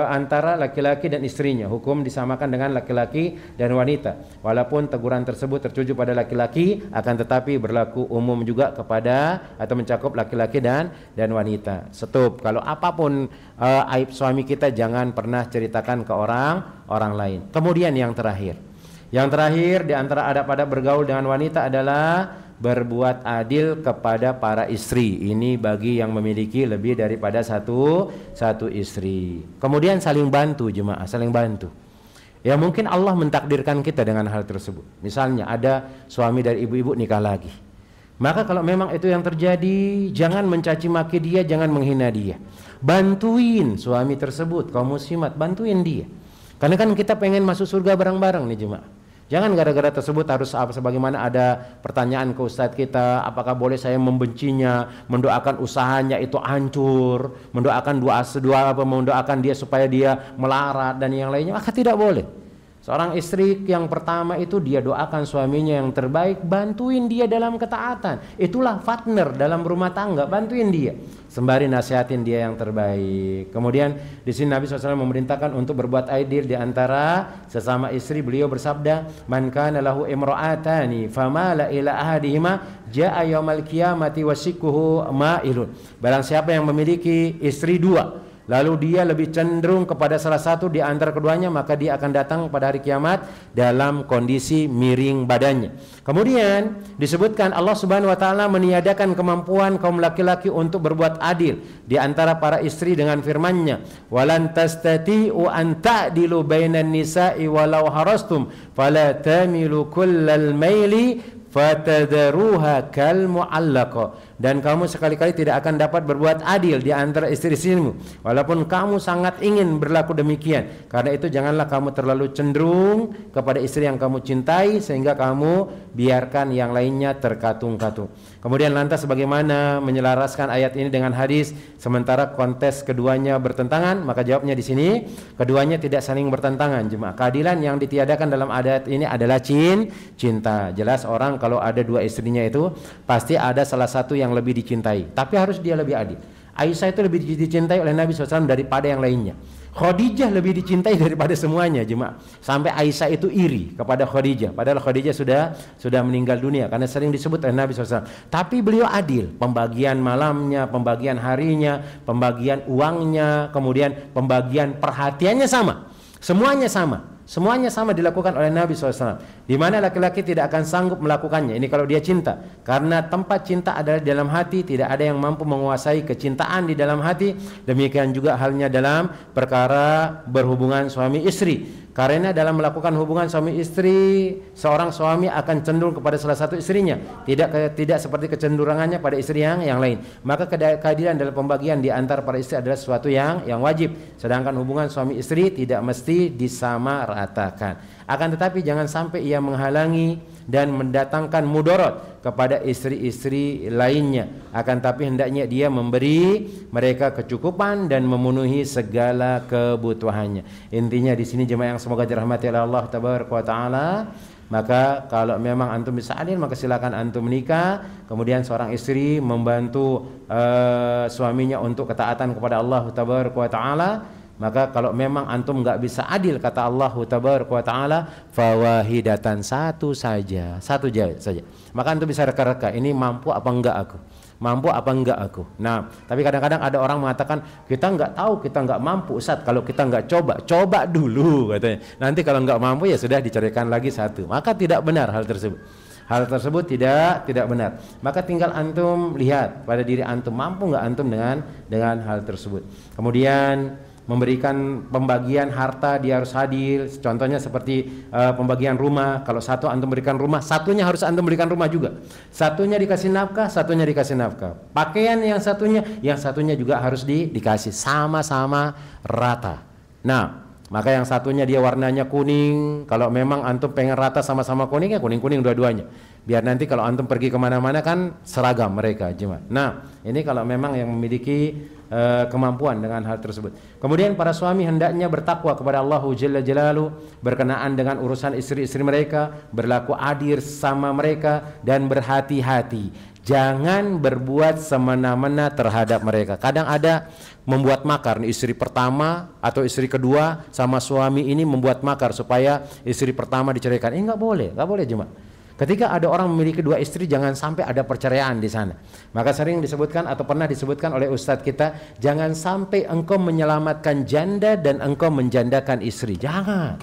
antara laki-laki dan istrinya. Hukum disamakan dengan laki-laki dan wanita. Walaupun teguran tersebut tertuju pada laki-laki, akan tetapi berlaku umum juga kepada atau mencakup laki-laki dan wanita. Stop. Kalau apapun aib suami kita, jangan pernah ceritakan ke orang lain. Kemudian yang terakhir di antara adab-adab bergaul dengan wanita adalah berbuat adil kepada para istri. Ini bagi yang memiliki lebih daripada satu istri. Kemudian saling bantu jemaah, saling bantu. Ya mungkin Allah mentakdirkan kita dengan hal tersebut. Misalnya ada suami dari ibu-ibu nikah lagi. Maka kalau memang itu yang terjadi, jangan mencaci maki dia, jangan menghina dia. Bantuin suami tersebut, kaum muslimat, bantuin dia. Karena kan kita pengen masuk surga bareng-bareng nih jemaah. Jangan gara-gara tersebut harus sebagaimana ada pertanyaan ke ustadz kita, apakah boleh saya membencinya, mendoakan usahanya itu hancur, mendoakan dia supaya dia melarat dan yang lainnya, maka tidak boleh. Seorang istri yang pertama itu dia doakan suaminya yang terbaik, bantuin dia dalam ketaatan. Itulah partner dalam rumah tangga, bantuin dia sembari nasihatin dia yang terbaik. Kemudian di sini Nabi SAW memerintahkan untuk berbuat adil di antara sesama istri. Beliau bersabda, "Man kana lahu imra'atani famala ila ahadihima jaa yaumal qiyamati wasikuhu ma'ilun." Barang siapa yang memiliki istri dua, lalu dia lebih cenderung kepada salah satu di antara keduanya, maka dia akan datang pada hari kiamat dalam kondisi miring badannya. Kemudian disebutkan Allah Subhanahu wa taala meniadakan kemampuan kaum laki-laki untuk berbuat adil di antara para istri dengan firman-Nya, "Walan tastati'u an ta'dilu bainan nisa'i walau harastum fala tamilu kullal maili fatadharuha kal mu'allaqa." Dan kamu sekali-kali tidak akan dapat berbuat adil di antara istri-istrimu walaupun kamu sangat ingin berlaku demikian. Karena itu janganlah kamu terlalu cenderung kepada istri yang kamu cintai sehingga kamu biarkan yang lainnya terkatung-katung. Kemudian lantas bagaimana menyelaraskan ayat ini dengan hadis sementara kontes keduanya bertentangan? Maka jawabnya di sini, keduanya tidak saling bertentangan. Jemaah, keadilan yang ditiadakan dalam ayat ini adalah cinta. Jelas orang kalau ada dua istrinya itu pasti ada salah satu yang lebih dicintai, tapi harus dia lebih adil. Aisyah itu lebih dicintai oleh Nabi SAW daripada yang lainnya. Khadijah lebih dicintai daripada semuanya, jemaah. Sampai Aisyah itu iri kepada Khadijah, padahal Khadijah sudah meninggal dunia karena sering disebut oleh Nabi SAW. Tapi beliau adil, pembagian malamnya, pembagian harinya, pembagian uangnya, kemudian pembagian perhatiannya sama. Semuanya sama dilakukan oleh Nabi SAW. Di mana laki-laki tidak akan sanggup melakukannya. Ini kalau dia cinta. Karena tempat cinta adalah di dalam hati. Tidak ada yang mampu menguasai kecintaan di dalam hati. Demikian juga halnya dalam perkara berhubungan suami istri. Karena dalam melakukan hubungan suami istri, seorang suami akan cenderung kepada salah satu istrinya, tidak seperti kecenderungannya pada istri yang lain. Maka keadilan dalam pembagian di antara para istri adalah sesuatu yang wajib. Sedangkan hubungan suami istri tidak mesti disamaratakan. Akan tetapi jangan sampai ia menghalangi dan mendatangkan mudarat kepada istri-istri lainnya. Akan tapi hendaknya dia memberi mereka kecukupan dan memenuhi segala kebutuhannya. Intinya di sini jemaah yang semoga dirahmati oleh Allah tabaraka wa taala, maka kalau memang antum bisa adil maka silakan antum menikah. Kemudian seorang istri membantu suaminya untuk ketaatan kepada Allah tabaraka wa taala. Maka kalau memang antum nggak bisa adil kata Allah tabaraka wa taala, fawahidatan, satu saja. Maka antum bisa reka-reka, ini mampu apa enggak aku. Nah, tapi kadang-kadang ada orang mengatakan kita nggak tahu, kita nggak mampu Ustaz, kalau kita nggak coba dulu katanya. Nanti kalau nggak mampu ya sudah diceraikan lagi satu. Maka tidak benar hal tersebut. Hal tersebut tidak benar. Maka tinggal antum lihat pada diri antum, mampu nggak antum dengan hal tersebut. Kemudian memberikan pembagian harta dia harus adil. Contohnya seperti pembagian rumah. Kalau satu antum berikan rumah, satunya harus antum berikan rumah juga. Satunya dikasih nafkah, satunya dikasih nafkah. Pakaian yang satunya juga harus dikasih sama-sama rata. Nah, maka yang satunya dia warnanya kuning. Kalau memang antum pengen rata sama-sama kuning, ya kuning-kuning dua-duanya. Biar nanti kalau antum pergi kemana-mana kan seragam mereka, jemaah. Nah, ini kalau memang yang memiliki kemampuan dengan hal tersebut. Kemudian para suami hendaknya bertakwa kepada Allah Jalla Jalaluhu berkenaan dengan urusan istri-istri mereka, berlaku adil sama mereka dan berhati-hati. Jangan berbuat semena-mena terhadap mereka. Kadang ada membuat makar nih, istri pertama atau istri kedua sama suami ini membuat makar supaya istri pertama diceraikan. Nggak boleh jemaah. Ketika ada orang memiliki dua istri, jangan sampai ada perceraian di sana. Maka sering disebutkan atau pernah disebutkan oleh ustadz kita, jangan sampai engkau menyelamatkan janda dan engkau menjandakan istri. Jangan.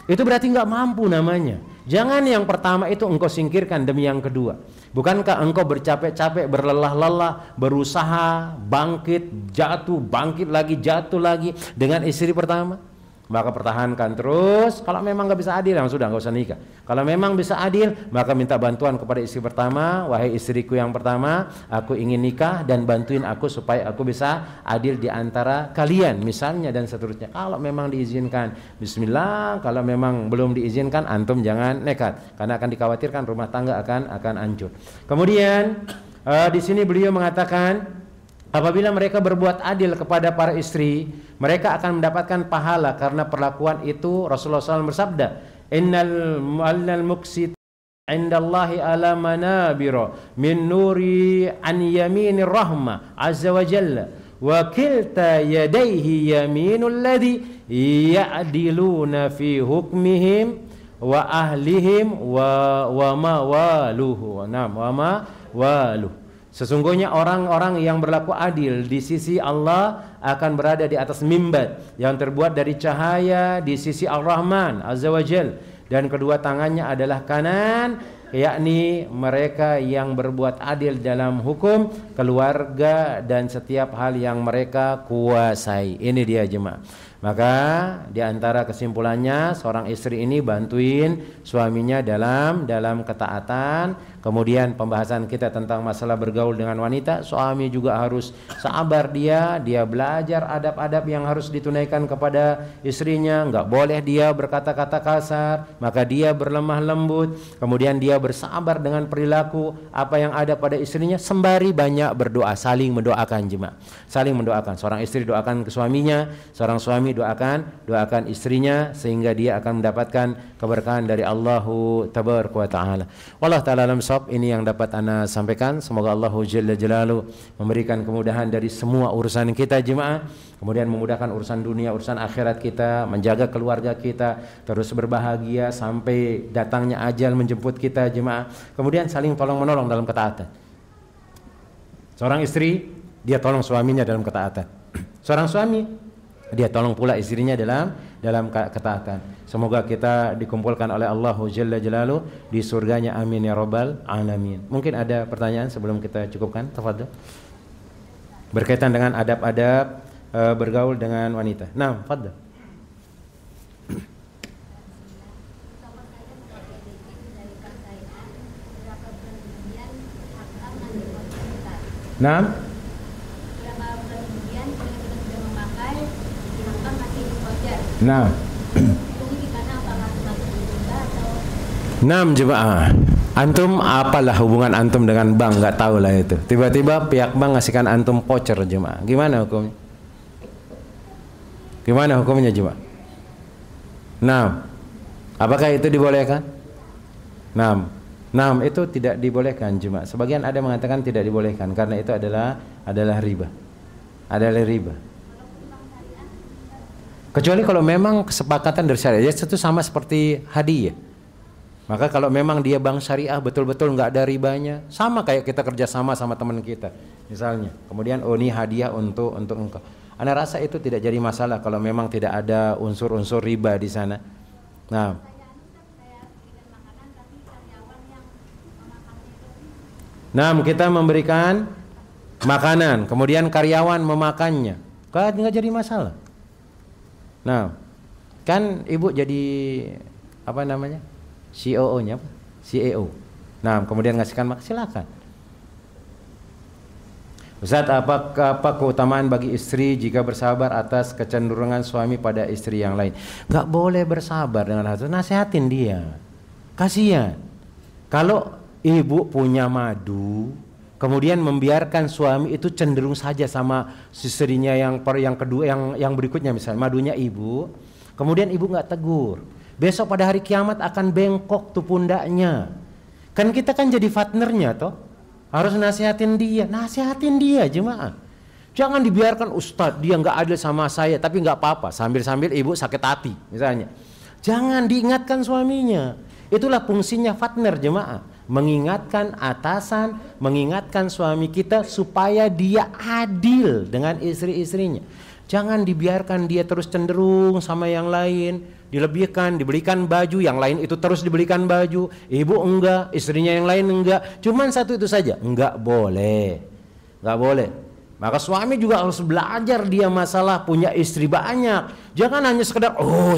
Itu berarti nggak mampu namanya. Jangan yang pertama itu engkau singkirkan demi yang kedua. Bukankah engkau bercapek-capek, berlelah-lelah, berusaha bangkit, jatuh lagi dengan istri pertama? Maka pertahankan terus. Kalau memang nggak bisa adil, sudah nggak usah nikah. Kalau memang bisa adil, maka minta bantuan kepada istri pertama. Wahai istriku yang pertama, aku ingin nikah dan bantuin aku supaya aku bisa adil di antara kalian, misalnya, dan seterusnya. Kalau memang diizinkan, bismillah. Kalau memang belum diizinkan, antum jangan nekat, karena akan dikhawatirkan rumah tangga akan hancur. Kemudian di sini beliau mengatakan, apabila mereka berbuat adil kepada para istri, mereka akan mendapatkan pahala karena perlakuan itu. Rasulullah SAW bersabda, Innal muqsit indallahi ala manabira min nuri an yaminir rahmah azza wa jalla wa kilta yadayhi yaminul ladhi ya'diluna fi hukmihim wa ahlihim wa mawaluhu. Sesungguhnya orang-orang yang berlaku adil di sisi Allah akan berada di atas mimbar yang terbuat dari cahaya di sisi Ar-Rahman Azza wa Jal, dan kedua tangannya adalah kanan, yakni mereka yang berbuat adil dalam hukum, keluarga, dan setiap hal yang mereka kuasai. Ini dia jemaah. Maka di antara kesimpulannya, seorang istri ini bantuin suaminya dalam ketaatan. Kemudian pembahasan kita tentang masalah bergaul dengan wanita, suami juga harus sabar, dia belajar adab-adab yang harus ditunaikan kepada istrinya. Enggak boleh dia berkata-kata kasar, maka dia berlemah lembut. Kemudian dia bersabar dengan perilaku apa yang ada pada istrinya, sembari banyak berdoa, saling mendoakan jemaah. Saling mendoakan. Seorang istri doakan ke suaminya, seorang suami doakan istrinya, sehingga dia akan mendapatkan keberkahan dari Allahu tabaraka wa taala. Wallahu taala alam shawab. Ini yang dapat ana sampaikan. Semoga Allahu jalla jalaluhu memberikan kemudahan dari semua urusan kita jemaah, kemudian memudahkan urusan dunia, urusan akhirat kita, menjaga keluarga kita terus berbahagia sampai datangnya ajal menjemput kita jemaah. Kemudian saling tolong menolong dalam ketaatan. Seorang istri dia tolong suaminya dalam ketaatan. Seorang suami dia tolong pula istrinya dalam ketaatan. Semoga kita dikumpulkan oleh Allah Jalla Jalaluhu di surganya, amin ya rabbal alamin. Mungkin ada pertanyaan sebelum kita cukupkan? Tafadhol. Berkaitan dengan adab-adab bergaul dengan wanita. Nah, tafadhol. Nah, nah, jemaah, antum apalah hubungan antum dengan bank? Nggak tahu lah itu. Tiba-tiba pihak bank ngasihkan antum voucher jemaah. Gimana hukumnya? Gimana hukumnya jemaah? Nah, apakah itu dibolehkan? Nah, itu tidak dibolehkan jemaah. Sebagian ada mengatakan tidak dibolehkan karena itu adalah riba. Adalah riba. Kecuali kalau memang kesepakatan dari syariah, itu sama seperti hadiah. Maka kalau memang dia bank syariah betul-betul nggak ada ribanya, sama kayak kita kerjasama sama teman kita, misalnya. Kemudian ini hadiah untuk engkau. Ana rasa itu tidak jadi masalah kalau memang tidak ada unsur-unsur riba di sana. Nah, kita memberikan makanan, kemudian karyawan memakannya, nggak jadi masalah. Nah, kan ibu jadi apa namanya? CEO-nya apa? CEO. Nah, kemudian ngasihkan makan, silakan. Ustaz, apa keutamaan bagi istri jika bersabar atas kecenderungan suami pada istri yang lain? Gak boleh bersabar dengan hal itu, nasihatin dia. Kasihan. Kalau ibu punya madu, kemudian membiarkan suami itu cenderung saja sama istrinya yang kedua, yang berikutnya, misalnya madunya ibu, kemudian ibu nggak tegur, besok pada hari kiamat akan bengkok tuh pundaknya. Kan kita kan jadi partnernya toh, harus nasihatin dia jemaah. Jangan dibiarkan, Ustadz dia nggak adil sama saya, tapi nggak apa-apa, sambil-sambil ibu sakit hati misalnya. Jangan, diingatkan suaminya. Itulah fungsinya partner jemaah, mengingatkan atasan, mengingatkan suami kita supaya dia adil dengan istri-istrinya. Jangan dibiarkan dia terus cenderung sama yang lain, dilebihkan, dibelikan baju, yang lain itu terus dibelikan baju, ibu enggak, istrinya yang lain enggak, cuman satu itu saja, enggak boleh. Maka suami juga harus belajar dia masalah punya istri banyak. Jangan hanya sekedar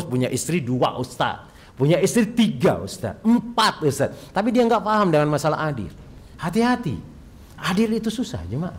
punya istri 2 Ustaz, punya istri 3 Ustaz, 4 Ustaz, tapi dia enggak paham dengan masalah adil. Hati-hati, adil itu susah jemaah.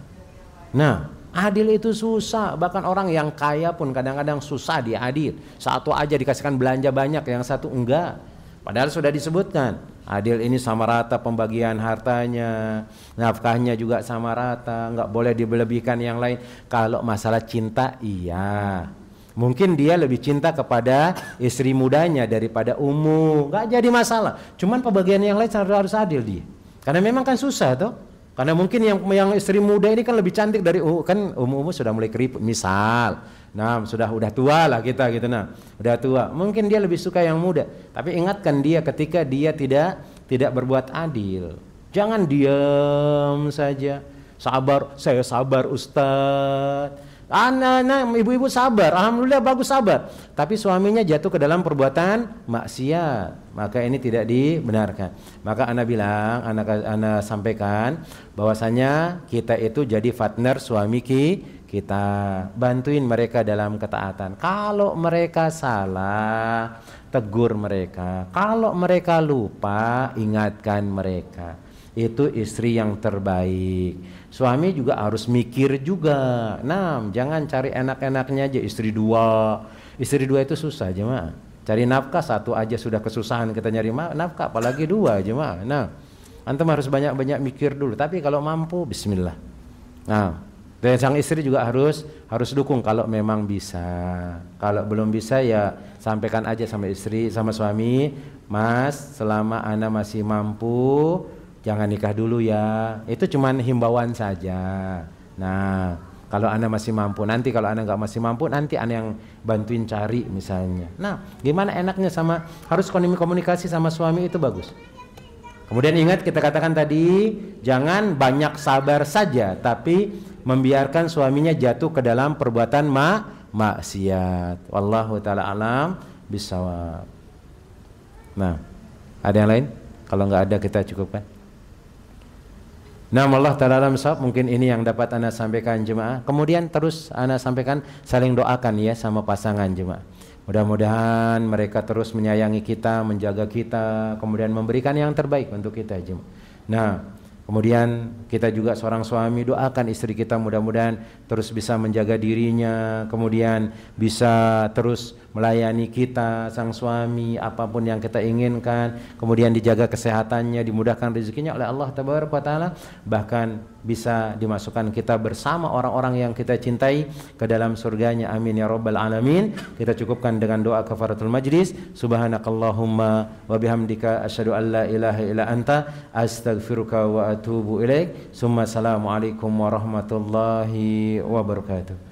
Nah, adil itu susah, bahkan orang yang kaya pun kadang-kadang susah dia adil. Satu aja dikasihkan belanja banyak, yang satu enggak. Padahal sudah disebutkan, adil ini sama rata pembagian hartanya, nafkahnya juga sama rata, enggak boleh dilebihkan yang lain. Kalau masalah cinta, iya. Mungkin dia lebih cinta kepada istri mudanya daripada enggak jadi masalah. Cuman pembagian yang lain harus adil dia. Karena memang kan susah toh. Karena mungkin yang istri muda ini kan lebih cantik dari kan sudah mulai keriput misal. Nah, udah tua lah kita gitu, nah. Udah tua. Mungkin dia lebih suka yang muda. Tapi ingatkan dia ketika dia tidak berbuat adil. Jangan diam saja. Sabar, saya sabar Ustadz. Anak-anak, ibu-ibu sabar, alhamdulillah bagus sabar. Tapi suaminya jatuh ke dalam perbuatan maksiat, maka ini tidak dibenarkan. Maka anak bilang, anak sampaikan bahwasanya kita itu jadi partner suami kita, bantuin mereka dalam ketaatan. Kalau mereka salah, tegur mereka. Kalau mereka lupa, ingatkan mereka. Itu istri yang terbaik. Suami juga harus mikir juga. Nah, jangan cari enak-enaknya aja istri dua. Istri dua itu susah jemaah. Cari nafkah satu aja sudah kesusahan kita nyari nafkah, apalagi dua jemaah. Nah, antum harus banyak-banyak mikir dulu. Tapi kalau mampu, bismillah. Nah, dan sang istri juga harus dukung kalau memang bisa. Kalau belum bisa ya sampaikan aja sama istri, sama suami, Mas, selama ana masih mampu, jangan nikah dulu ya. Itu cuman himbauan saja. Nah, kalau anda masih mampu, nanti kalau anda nggak masih mampu, nanti anda yang bantuin cari misalnya. Nah, gimana enaknya harus komunikasi sama suami itu bagus. Kemudian ingat kita katakan tadi, jangan banyak sabar saja, tapi membiarkan suaminya jatuh ke dalam perbuatan maksiat. Wallahu ta'ala alam bisawab. Nah, ada yang lain? Kalau nggak ada kita cukupkan. Nah, Allah ta'ala alam bisawab, mungkin ini yang dapat Anda sampaikan jemaah. Kemudian terus Anda sampaikan, saling doakan ya sama pasangan jemaah. Mudah-mudahan mereka terus menyayangi kita, menjaga kita, kemudian memberikan yang terbaik untuk kita jemaah. Nah, kemudian kita juga seorang suami doakan istri kita mudah-mudahan terus bisa menjaga dirinya, kemudian bisa terus melayani kita sang suami apapun yang kita inginkan, kemudian dijaga kesehatannya, dimudahkan rezekinya oleh Allah Tabaraka wa Taala, bahkan bisa dimasukkan kita bersama orang-orang yang kita cintai ke dalam surganya. Amin ya rabbal alamin. Kita cukupkan dengan doa kafaratul majlis. Subhanakallahumma wa bihamdika asyhadu an la ilaha illa anta astaghfiruka wa atubu ilaik. Summa assalamualaikum warahmatullahi wabarakatuh.